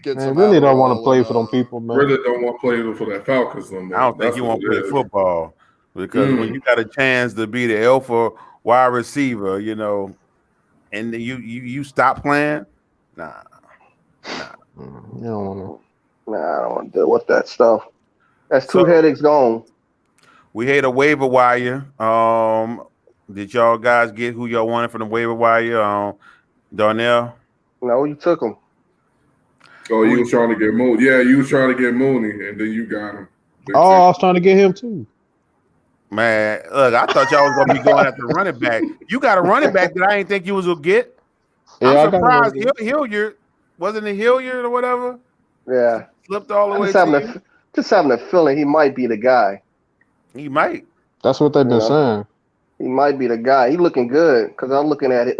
get Man, some. really don't want to Adderall play and, for them people, man. Really don't want to play for that Falcons no more. I don't think That's he what won't it play is. football because when you got a chance to be the alpha wide receiver, you know, and you stop playing, nah. You don't want Nah, I don't want to deal with that stuff. That's two So- headaches gone. We had a waiver wire. Did y'all guys get who y'all wanted from the waiver wire? Darnell. No, you took him. Oh, you was trying to get Mooney. Yeah, you was trying to get Mooney, and then you got him. to. Oh, I was trying to get him too. Man, look, I thought y'all was gonna be going after running back. You got a running back that I didn't think you was gonna get. Yeah, I'm I got surprised. him. Hilliard wasn't it Hilliard or whatever? Yeah. Slipped all the I'm way. just having a feeling he might be the guy. He might. That's what they've been Yeah. saying. He might be the guy. He looking good because I'm looking at it,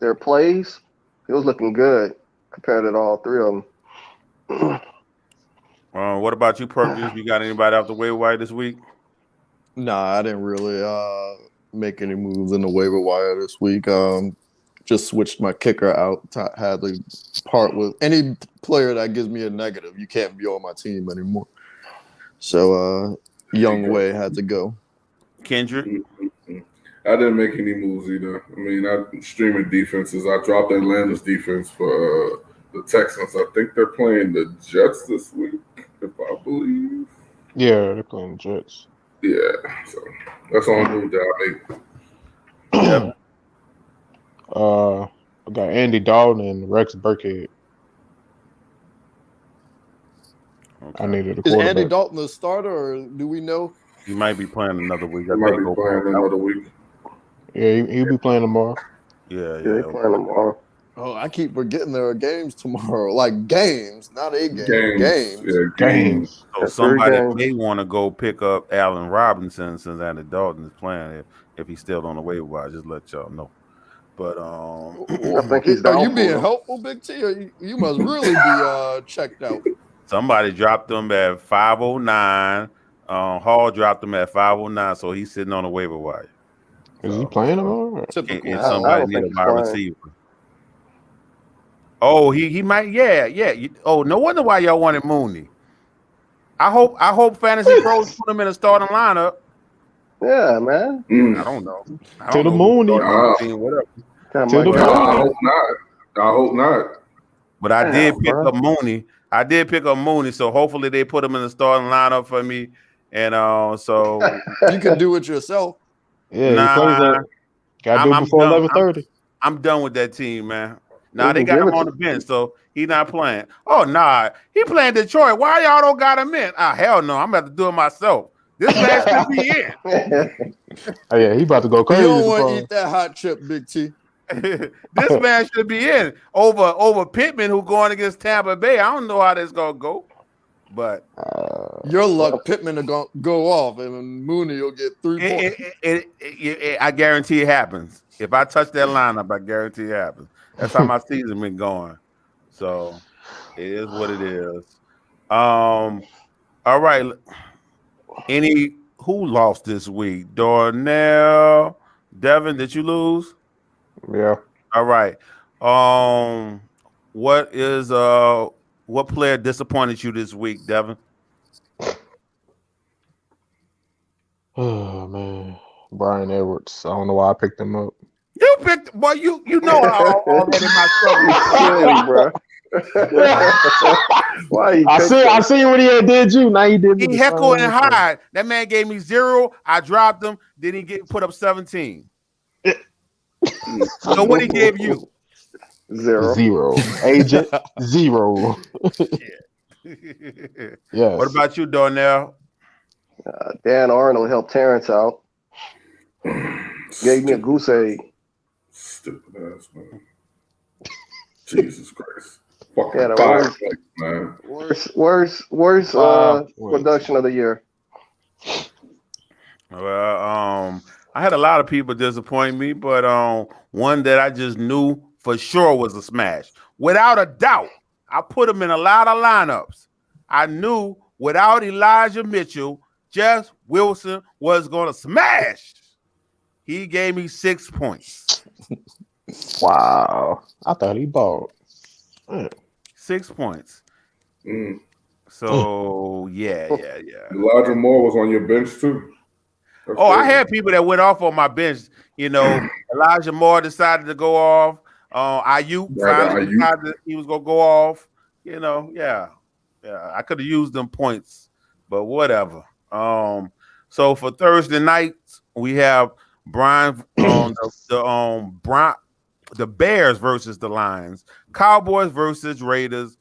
their plays. He was looking good compared to all three of them. What about you, Perkins? You got anybody off the waiver wire this week? Nah, I didn't really make any moves in the waiver wire this week. Just switched my kicker out. Had to part with any player that gives me a negative. You can't be on my team anymore. So Young Way had to go. Kendrick. I didn't make any moves either. I mean, I'm streaming defenses. I dropped Atlanta's defense for the Texans. I think they're playing the Jets this week, if I believe. Yeah, they're playing the Jets. Yeah, so that's the only move that I make. I got Andy Dalton and Rex Burkhead. I needed a Is quarterback. Andy Dalton the starter, or do we know? He might be playing another week. They might be playing another week. Yeah, he'll be playing tomorrow. Yeah, Yeah, they yeah. playing tomorrow. Oh, I keep forgetting there are games tomorrow. Like games, not a game. Games. Yeah, games. Games. So That's somebody very may want to go pick up Allen Robinson since Andy Dalton is playing. If he's still on the waiver wire, just let y'all know. But I think he's Are you down being for it. helpful, Big T? Or you must really be checked out. somebody dropped him at 509. Hall dropped him at 509, so he's sitting on the waiver wire. Is he playing tomorrow? And, Typical. and I don't somebody need think a he's wide playing. receiver. Oh, he might. Yeah. No wonder why y'all wanted Mooney. I hope Fantasy Pros put him in a starting lineup. Yeah, man. I don't know. I To don't the know Mooney. who's starting on the team, whatever. That To might the be- Mooney. I hope not. I hope not. But I did Damn, pick bro. up Mooney. So hopefully they put him in the starting lineup for me. And so You can do it yourself. Yeah, Nah. he plays that. Got to do it I'm before done. 11:30. I'm done with that team, man. Nah, They they can got give him it on to- the bench, so he's not playing. Oh, nah, he playing Detroit. Why y'all don't got him in? Ah, hell no, I'm about to do it myself. This man should be in. Oh yeah, he about to go You crazy. don't want to tomorrow. eat that hot chip, Big T. This man should be in over Pittman, who going against Tampa Bay. I don't know how this gonna go, but Your luck, Pittman will go off, and Mooney will get 3 points. I guarantee it happens. If I touch that lineup, I guarantee it happens. That's how my season been going. So it is what it is. All right. Who lost this week? Darnell, Devin, did you lose? Yeah. All right. what player disappointed you this week, Devin? Oh man, Brian Edwards. I don't know why I picked him up. You picked, boy. You know already my Silly, bro. Why you I seen what he had did you. Now he did. He heckle and hide. That man gave me 0. I dropped him. Then he put up 17. So what he gave you? 0. Agent 0. Yeah. What about you, Darnell? Dan Arnold helped Terrence out. Gave me a goose egg. Stupid ass man. Jesus Christ. Fucking Yeah, the five points, man. Worst production of the year. Well, I had a lot of people disappoint me, but one that I just knew for sure was a smash. Without a doubt, I put him in a lot of lineups. I knew without Elijah Mitchell, Jeff Wilson was going to smash. He gave me 6 points. Wow. I thought he balled. 6 points. Mm. So, yeah. Elijah Moore was on your bench, too. That's I crazy. had people that went off on my bench. You know, Elijah Moore decided to go off. Ayuk finally decided he was going to go off. You know, yeah. I could have used them points, but whatever. So for Thursday nights, we have Brian on the Bears versus the Lions, Cowboys versus Raiders,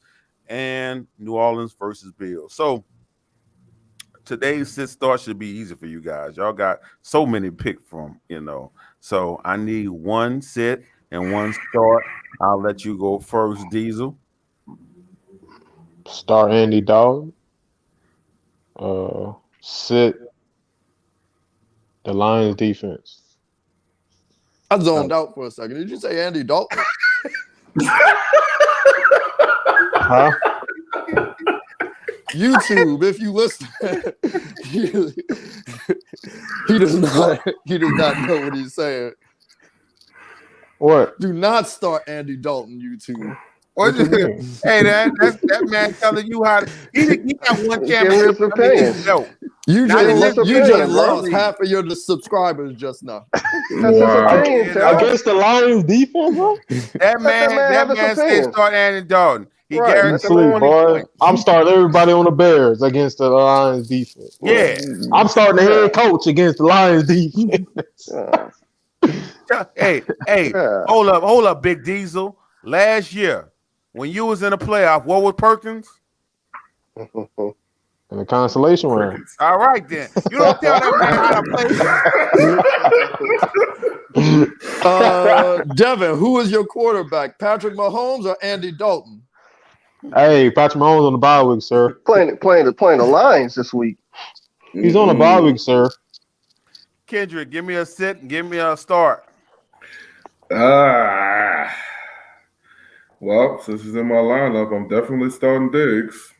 and New Orleans versus Bills. So today's sit start should be easy for you guys. Y'all got so many to pick from, you know. So I need one sit and one start. I'll let you go first, Diesel. Start Andy Dalton. Sit the Lions defense. I zoned out for a second. Did you say Andy Dalton? Huh? YouTube, if you listen, he does not know what he's saying. What? Do not start Andy Dalton, YouTube. What you mean? Hey, that man telling you how to, he got one championship. No. You That's just opinion, bro. lost half of your subscribers just now. That's his opinion, Terrence. Against the Lions defense, bro? That have his man said opinion. start Andy Dalton. He Right, guaranteed that's Sleep, 20 boy. points. I'm starting everybody on the Bears against the Lions defense. Boy. Yeah. I'm starting the head coach against the Lions defense. Hey, Yeah. hold up, Big Diesel. Last year, when you was in the playoff, what was Perkins? In the consolation round. All right, then. You don't tell that man how to play. Devin, who is your quarterback? Patrick Mahomes or Andy Dalton? Hey, Patrick Mahomes on the bye week, sir. Playing the Lions this week. He's on the bye week, sir. Kendrick, give me a sit and give me a start. Well, since he's in my lineup, I'm definitely starting Diggs.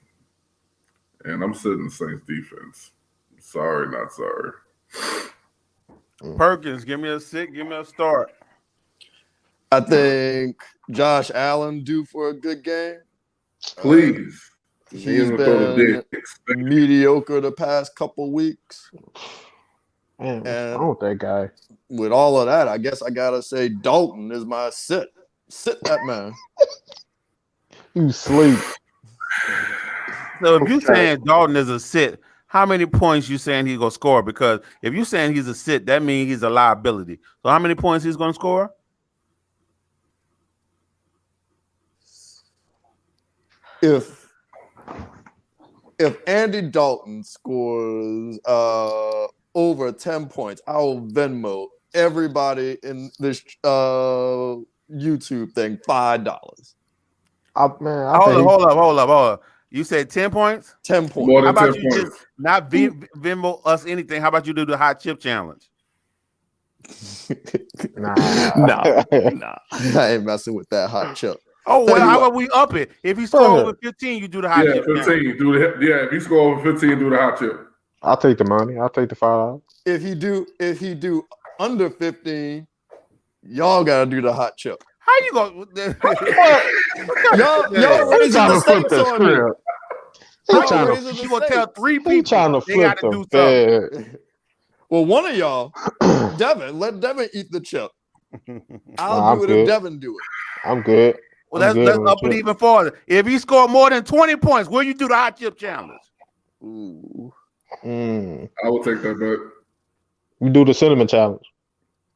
And I'm sitting Saints defense. Sorry, not sorry. Perkins, give me a sit, give me a start. I think Josh Allen due for a good game. Please. He's been mediocre the past couple weeks. Man, what's And- wrong with that guy? With all of that, I guess I gotta say Dalton is my sit. Sit that man. You sleep. So if you're saying Dalton is a sit, how many points you saying he's gonna score? Because if you're saying he's a sit, that means he's a liability. So how many points he's gonna score? If Andy Dalton scores over 10 points, I'll Venmo everybody in this YouTube thing $5. Hold up. You said 10 points? 10 points. More How than about 10 you points. just not Venmo us anything? How about you do the hot chip challenge? Nah. Nah. I ain't messing with that hot chip. Oh, Tell well, you how what. about we up it? If he scores over 15, you do the hot Yeah, chip 15. challenge. If you score over 15, do the hot chip. I'll take the money. I'll take the $5. If he do under 15, y'all gotta do the hot chip. How you going? Y'all He raising trying the to flip stakes the on me. script. He Y'all trying to raising the You gonna tell stakes. 3 he people trying to they flip got to do something? the bed. Well, one of y'all, Devin, let Devin eat the chip. I'll Nah, do I'm it if good. Devin do it. I'm good. Well, I'm good let's on the up it chip. even farther. If he scored more than 20 points, will you do the hot chip challenge? Ooh. Mm. I will take that bet. We do the cinnamon challenge.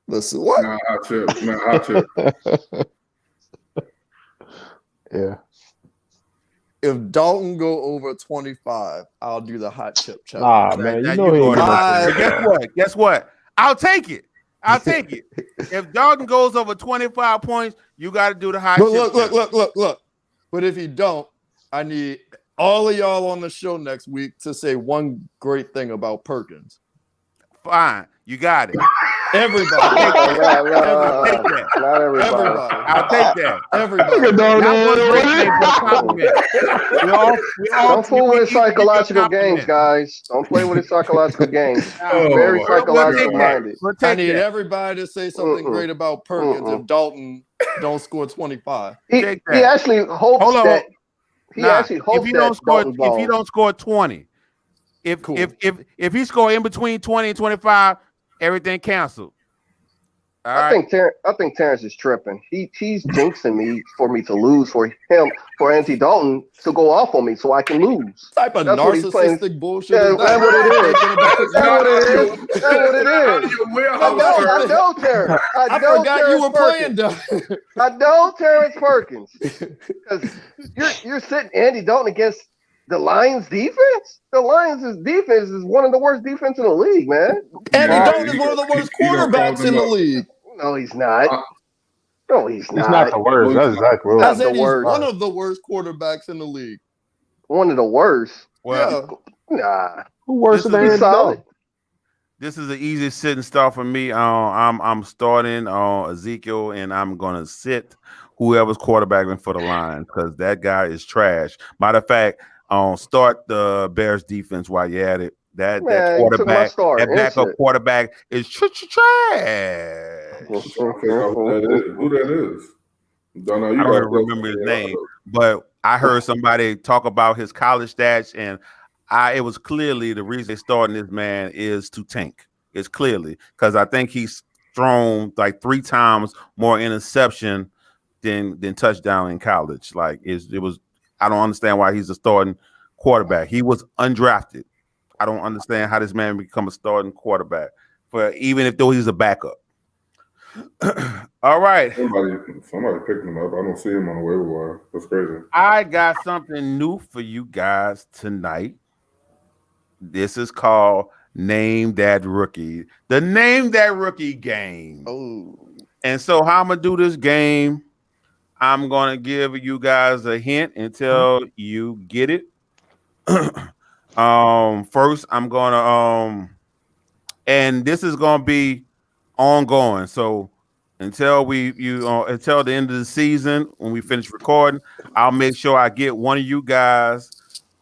Listen, what? Nah, hot chip. Nah, hot chip. Yeah. If Dalton go over 25, I'll do the hot chip Nah, challenge. man. Now You know he you ain't going gonna My- But guess what? Guess what? I'll take it. I'll take it. If Dalton goes over 25 points, you got to do the hot But chip challenge. look. But if he don't, I need all of y'all on the show next week to say one great thing about Perkins. Fine. You got it. Everybody. Take that. Not everybody. Everybody. I'll take that. Everybody. Not one great thing, but a compliment. We all Don't fool with his we each give you a psychological games, compliment. guys. Don't play with his psychological games. Oh, Very my psychological God. minded. We'll I take need that. everybody to say something Mm-mm. great about Perkins Mm-mm. if Dalton don't score 25. He Take he that. actually hopes Hold on. that he Nah, actually hopes if he that don't score, Dalton if he balls. don't score 20, Cool. if he score in between 20 and 25, everything canceled. All I right. think Terrence is tripping. He's jinxing me for me to lose for Andy Dalton to go off on me so I can lose. Type of That's what he's playing. narcissistic bullshit Yeah, is that? that's what it is. Thinking about It's That's not what it out is. of That's what it out of is. your I warehouse, know. sir. I know Terrence. I know forgot Terrence you were Perkins. playing, Devin. I know Terrence Perkins because you're sitting Andy Dalton against the Lions defense. The Lions' defense is one of the worst defense in the league, man. Andy Yeah, Dalton is he one of the gonna- worst he gonna call quarterbacks them in the up. league. No, he's not. Uh, No, he's He's not. not the worst. That's exactly He's what I not said the he's worst. one of the worst quarterbacks in the league. One of the worst. Well, Yeah. Nah, Who worse This than is- he's Andy solid. Dalton? this is the easiest sitting start for me. I'm starting on Ezekiel, and I'm gonna sit whoever's quarterbacking for the Lions because that guy is trash. Matter of fact, start the Bears defense while you're at it. That Man, you took my quarterback, start. that backup Instant. quarterback is trash. I'm trying to figure out who that is. Don't know. I don't even remember his name, but I heard somebody talk about his college stats, and it was clearly the reason they starting this man is to tank. It's clearly because I think he's thrown like 3 times more interception than touchdown in college. Like it was. I don't understand why he's a starting quarterback. He was undrafted. I don't understand how this man become a starting quarterback for even if though he's a backup. All right. Somebody picked him up. I don't see him on the waiver wire. That's crazy. I got something new for you guys tonight. This is called Name That Rookie. The Name That Rookie game. Oh. And so how I'm going to do this game, I'm going to give you guys a hint until you get it. First, I'm going to and this is going to be ongoing. So until until the end of the season, when we finish recording, I'll make sure I get one of you guys,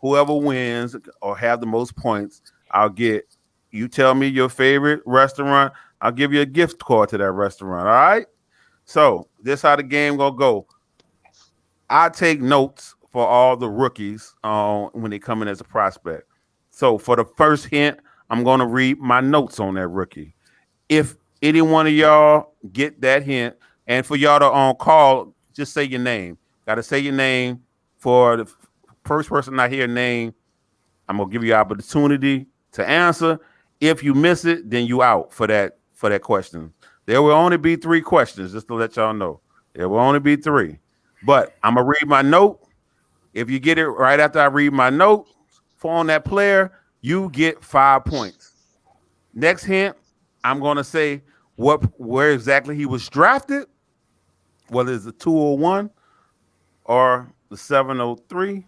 whoever wins or have the most points, I'll get you tell me your favorite restaurant. I'll give you a gift card to that restaurant. All right. So this how the game gonna go. I take notes for all the rookies when they come in as a prospect. So for the first hint, I'm gonna read my notes on that rookie. If any one of y'all get that hint, and for y'all to call, just say your name. Got to say your name. For the first person not hear name, I'm gonna give you an opportunity to answer. If you miss it, then you out for that question. There will only be 3 questions, just to let y'all know. There will only be 3. But I'm gonna read my note. If you get it right after I read my note on that player, you get 5 points. Next hint, I'm gonna say where exactly he was drafted, whether it's the 201 or the 703.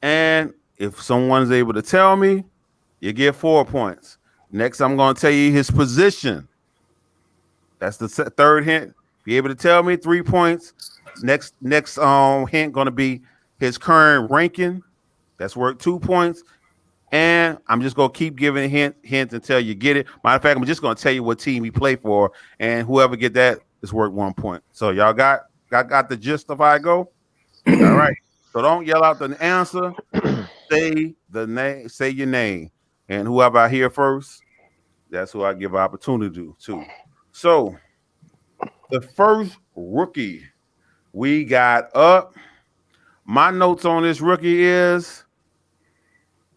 And if someone's able to tell me, you get 4 points. Next, I'm gonna tell you his position. That's the third hint. Be able to tell me 3 points. Next hint gonna be his current ranking. That's worth 2 points. And I'm just gonna keep giving hints until you get it. Matter of fact, I'm just gonna tell you what team he played for, and whoever get that it's worth 1 point. So y'all got the gist of how I go. All right. So don't yell out the answer. Say the name. Say your name, and whoever I hear first, that's who I give opportunity to. So the first rookie we got up. My notes on this rookie is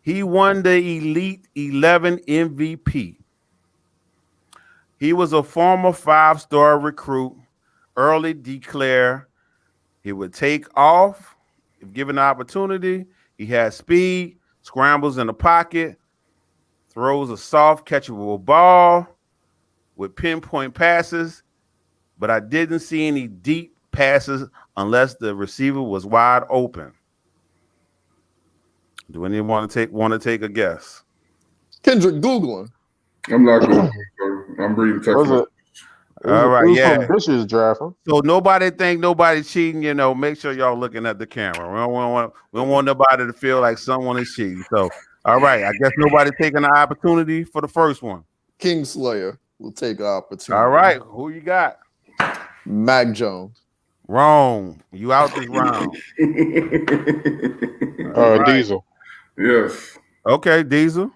he won the Elite 11 MVP. He was a former 5-star recruit, early declare. He would take off if given the opportunity. He has speed, scrambles in the pocket, throws a soft, catchable ball with pinpoint passes, but I didn't see any deep passes unless the receiver was wide open. Do anyone want to take a guess? Kendrick Googling. I'm not going. I'm reading text. Was it? All right, yeah. From Bishop's draft, huh? So nobody think nobody's cheating. Make sure y'all looking at the camera. We don't want nobody to feel like someone is cheating. So, all right, I guess nobody taking the opportunity for the first one. Kingslayer will take the opportunity. All right, who you got? Mac Jones. Wrong. You out this round. Right. Diesel. Yes. Okay, Diesel.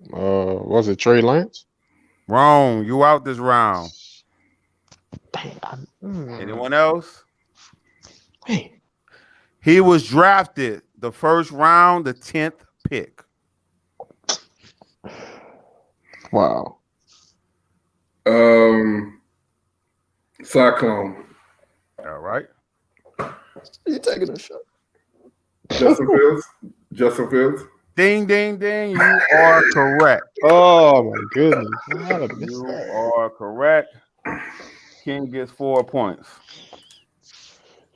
Was it Trey Lance? Wrong. You out this round. Dang, Anyone else? Hey. He was drafted the first round, the 10th pick. Wow. Cyclone. All right. You taking a shot? Justin Fields. Ding, ding, ding. You are correct. Oh my goodness. You are correct. King gets 4 points.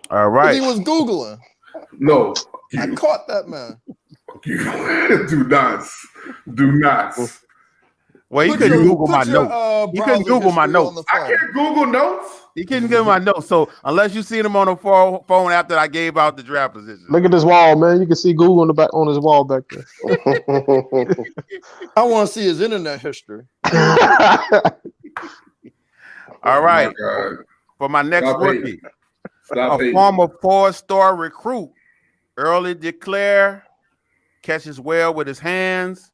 All right. He was Googling. No. I caught that man. Do not. Well, he Put couldn't your- Google put my your, notes. He couldn't browser Google my history on notes. the I phone. can't Google notes. He couldn't get my notes. So unless you seen him on the phone after I gave out the draft position. Look at this wall, man. You can see Google on the back on his wall back there. I want to see his internet history. All right. Oh my God. For my next Stop rookie, hating. Stop a hating. former 4-star recruit, early declare, catches well with his hands,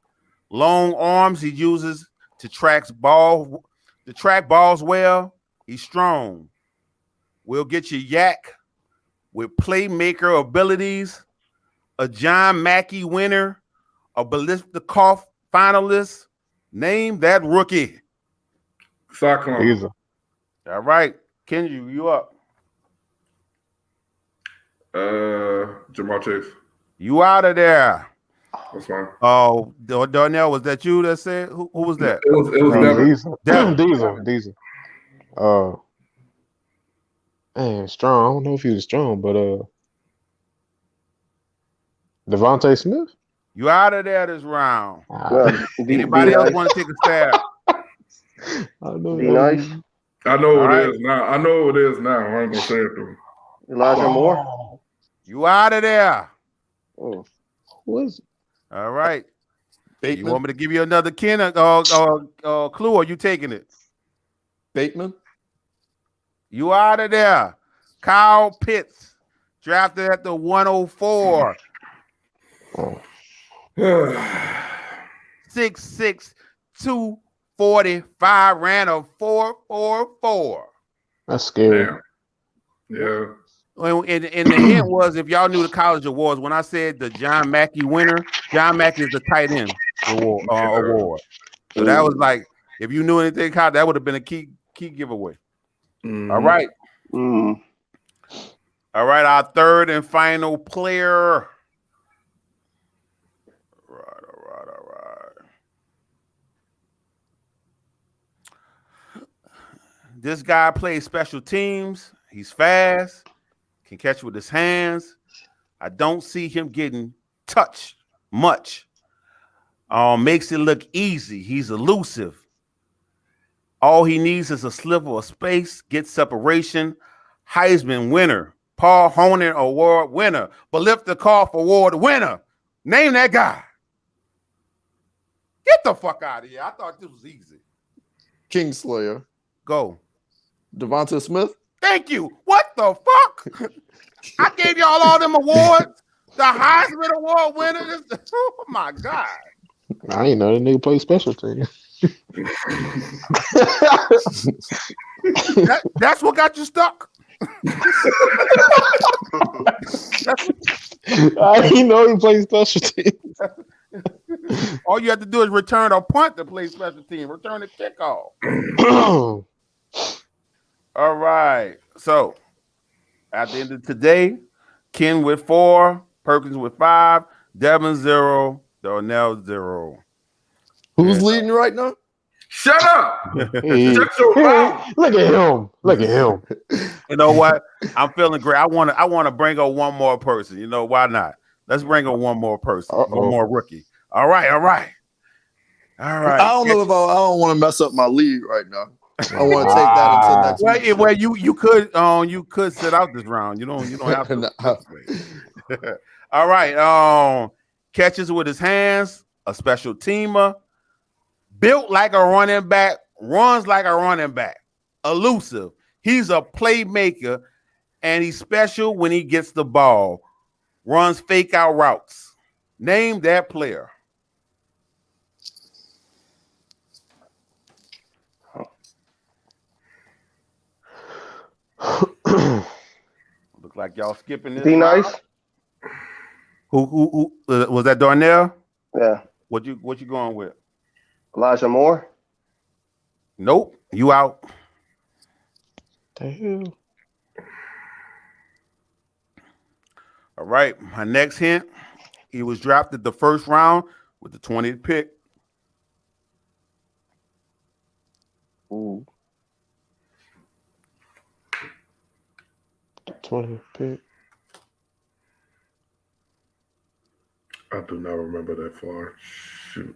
long arms he uses to track balls well. He's strong. Will get you yak with playmaker abilities, a John Mackey winner, a Balistikoff finalist. Name that rookie. Cyclone. Easy. All right, Kenji, you up? Jamar Chase. You out of there. That's fine. Oh, Darnell, was that you that said? Who was that? It was Devin. Diesel. Man, strong. I don't know if he was strong, but Devontae Smith. You out of there this round. Be Anybody else nice. want to take a stab? I know. Be nice. I know All who right. it is now. I know who it is now. I ain't gonna say it to him. Elijah Moore. You out of there. Oh. Who is it? All right. You Bateman. want me to give you another clue, or you taking it? Bateman. You out of there. Kyle Pitts, drafted at the 104. 6'6", 245, ran a 4.44. That's scary. Damn. Yeah. And the hint was, if y'all knew the college awards, when I said the John Mackey winner, John Mackey is the tight end award. So that was like, if you knew anything, that would have been a key giveaway. Mhm. All right. Mm. All right, our third and final player. All right. This guy plays special teams. He's fast, can catch with his hands. I don't see him getting touched much. Makes it look easy. He's elusive. All he needs is a sliver of space, get separation. Heisman winner, Paul Honan Award winner, Balistikoff Award winner. Name that guy. Get the fuck out of here. I thought this was easy. Kingslayer. Go. Devonta Smith. Thank you. What the fuck? I gave y'all all them awards. The Heisman Award winners. Oh my God. I ain't know that nigga play special team. That's what got you stuck. I didn't know he played special team. All you have to do is return a punt to play special team. Return the kickoff. All right. So at the end of today, Ken with 4, Perkins with 5, Devin 0, Darnell 0. Who's leading right now? Shut up! Hey, Shut your mouth! look at him. Look at him. You know what? I'm feeling great. I want to bring up one more person. You know why not? Let's bring up one more person. Uh-oh. One more rookie. All right. I don't know if I don't want to mess up my lead right now. I want to take that until next week. Well, you could sit out this round. You don't have to. All right. Catches with his hands, a special teamer, built like a running back, runs like a running back, elusive. He's a playmaker, and he's special when he gets the ball. Runs fake out routes. Name that player. Look like y'all skipping this. D Nice. Who was that? Darnell? Yeah. What you going with? Elijah Moore. Nope. You out. The hell? All right. My next hint. He was drafted the first round with the 20th pick. Ooh. 20 pick. I do not remember that far. Shoot.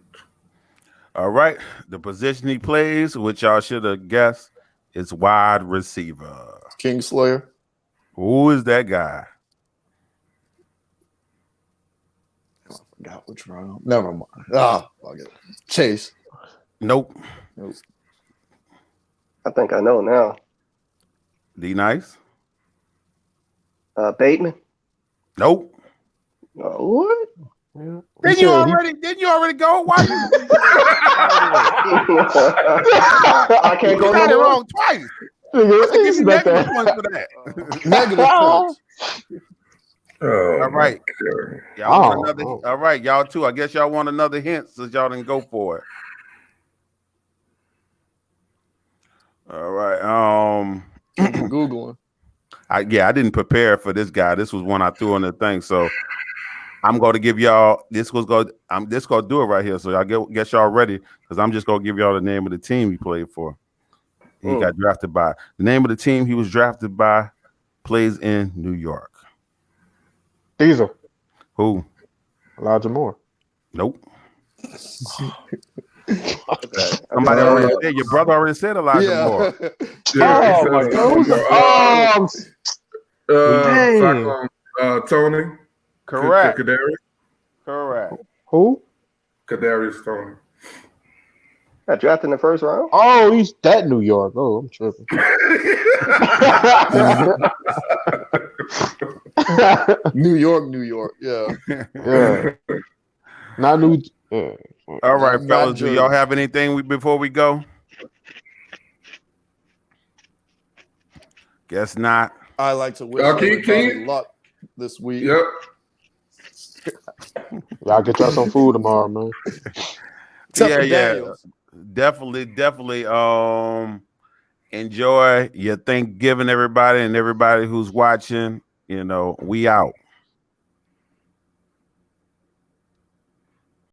All right. The position he plays, which y'all should have guessed, is wide receiver. Kingslayer. Who is that guy? I forgot which round. Never mind. Ah, fuck it. Chase. Nope. I think I know now. D Nice? Bateman. Nope. What? Yeah. Didn't you already go? Why you I can't go got it no more. wrong twice? I should give you negative points for that. Negative points. Oh, All right. God. Y'all want another? All right, y'all too. I guess y'all want another hint since y'all didn't go for it. All right. Googling. I didn't prepare for this guy. This was one I threw on the thing. So I'm going to give y'all I'm just going to do it right here. So I guess y'all ready because I'm just going to give y'all the name of the team he played for. He got drafted by. The name of the team he was drafted by plays in New York. Diesel. Who? Elijah Moore. Nope. Somebody already said. Your brother already said Elijah Moore. Yeah, Oh, my God. God. Tony. Correct. Kadarius. Correct. Who? Kadarius Tony. Got drafted in the first round. Oh, he's that New York. Oh, I'm tripping. New York. Yeah. Yeah. Not New. Yeah. All right, Not fellas. Do Jersey. y'all have anything before we go? Guess not. I like to wish King. everybody luck this week. Yep. Y'all get y'all some food tomorrow, man. Except for Yeah. Daniels. Definitely. Enjoy your Thanksgiving, everybody, and everybody who's watching. We out.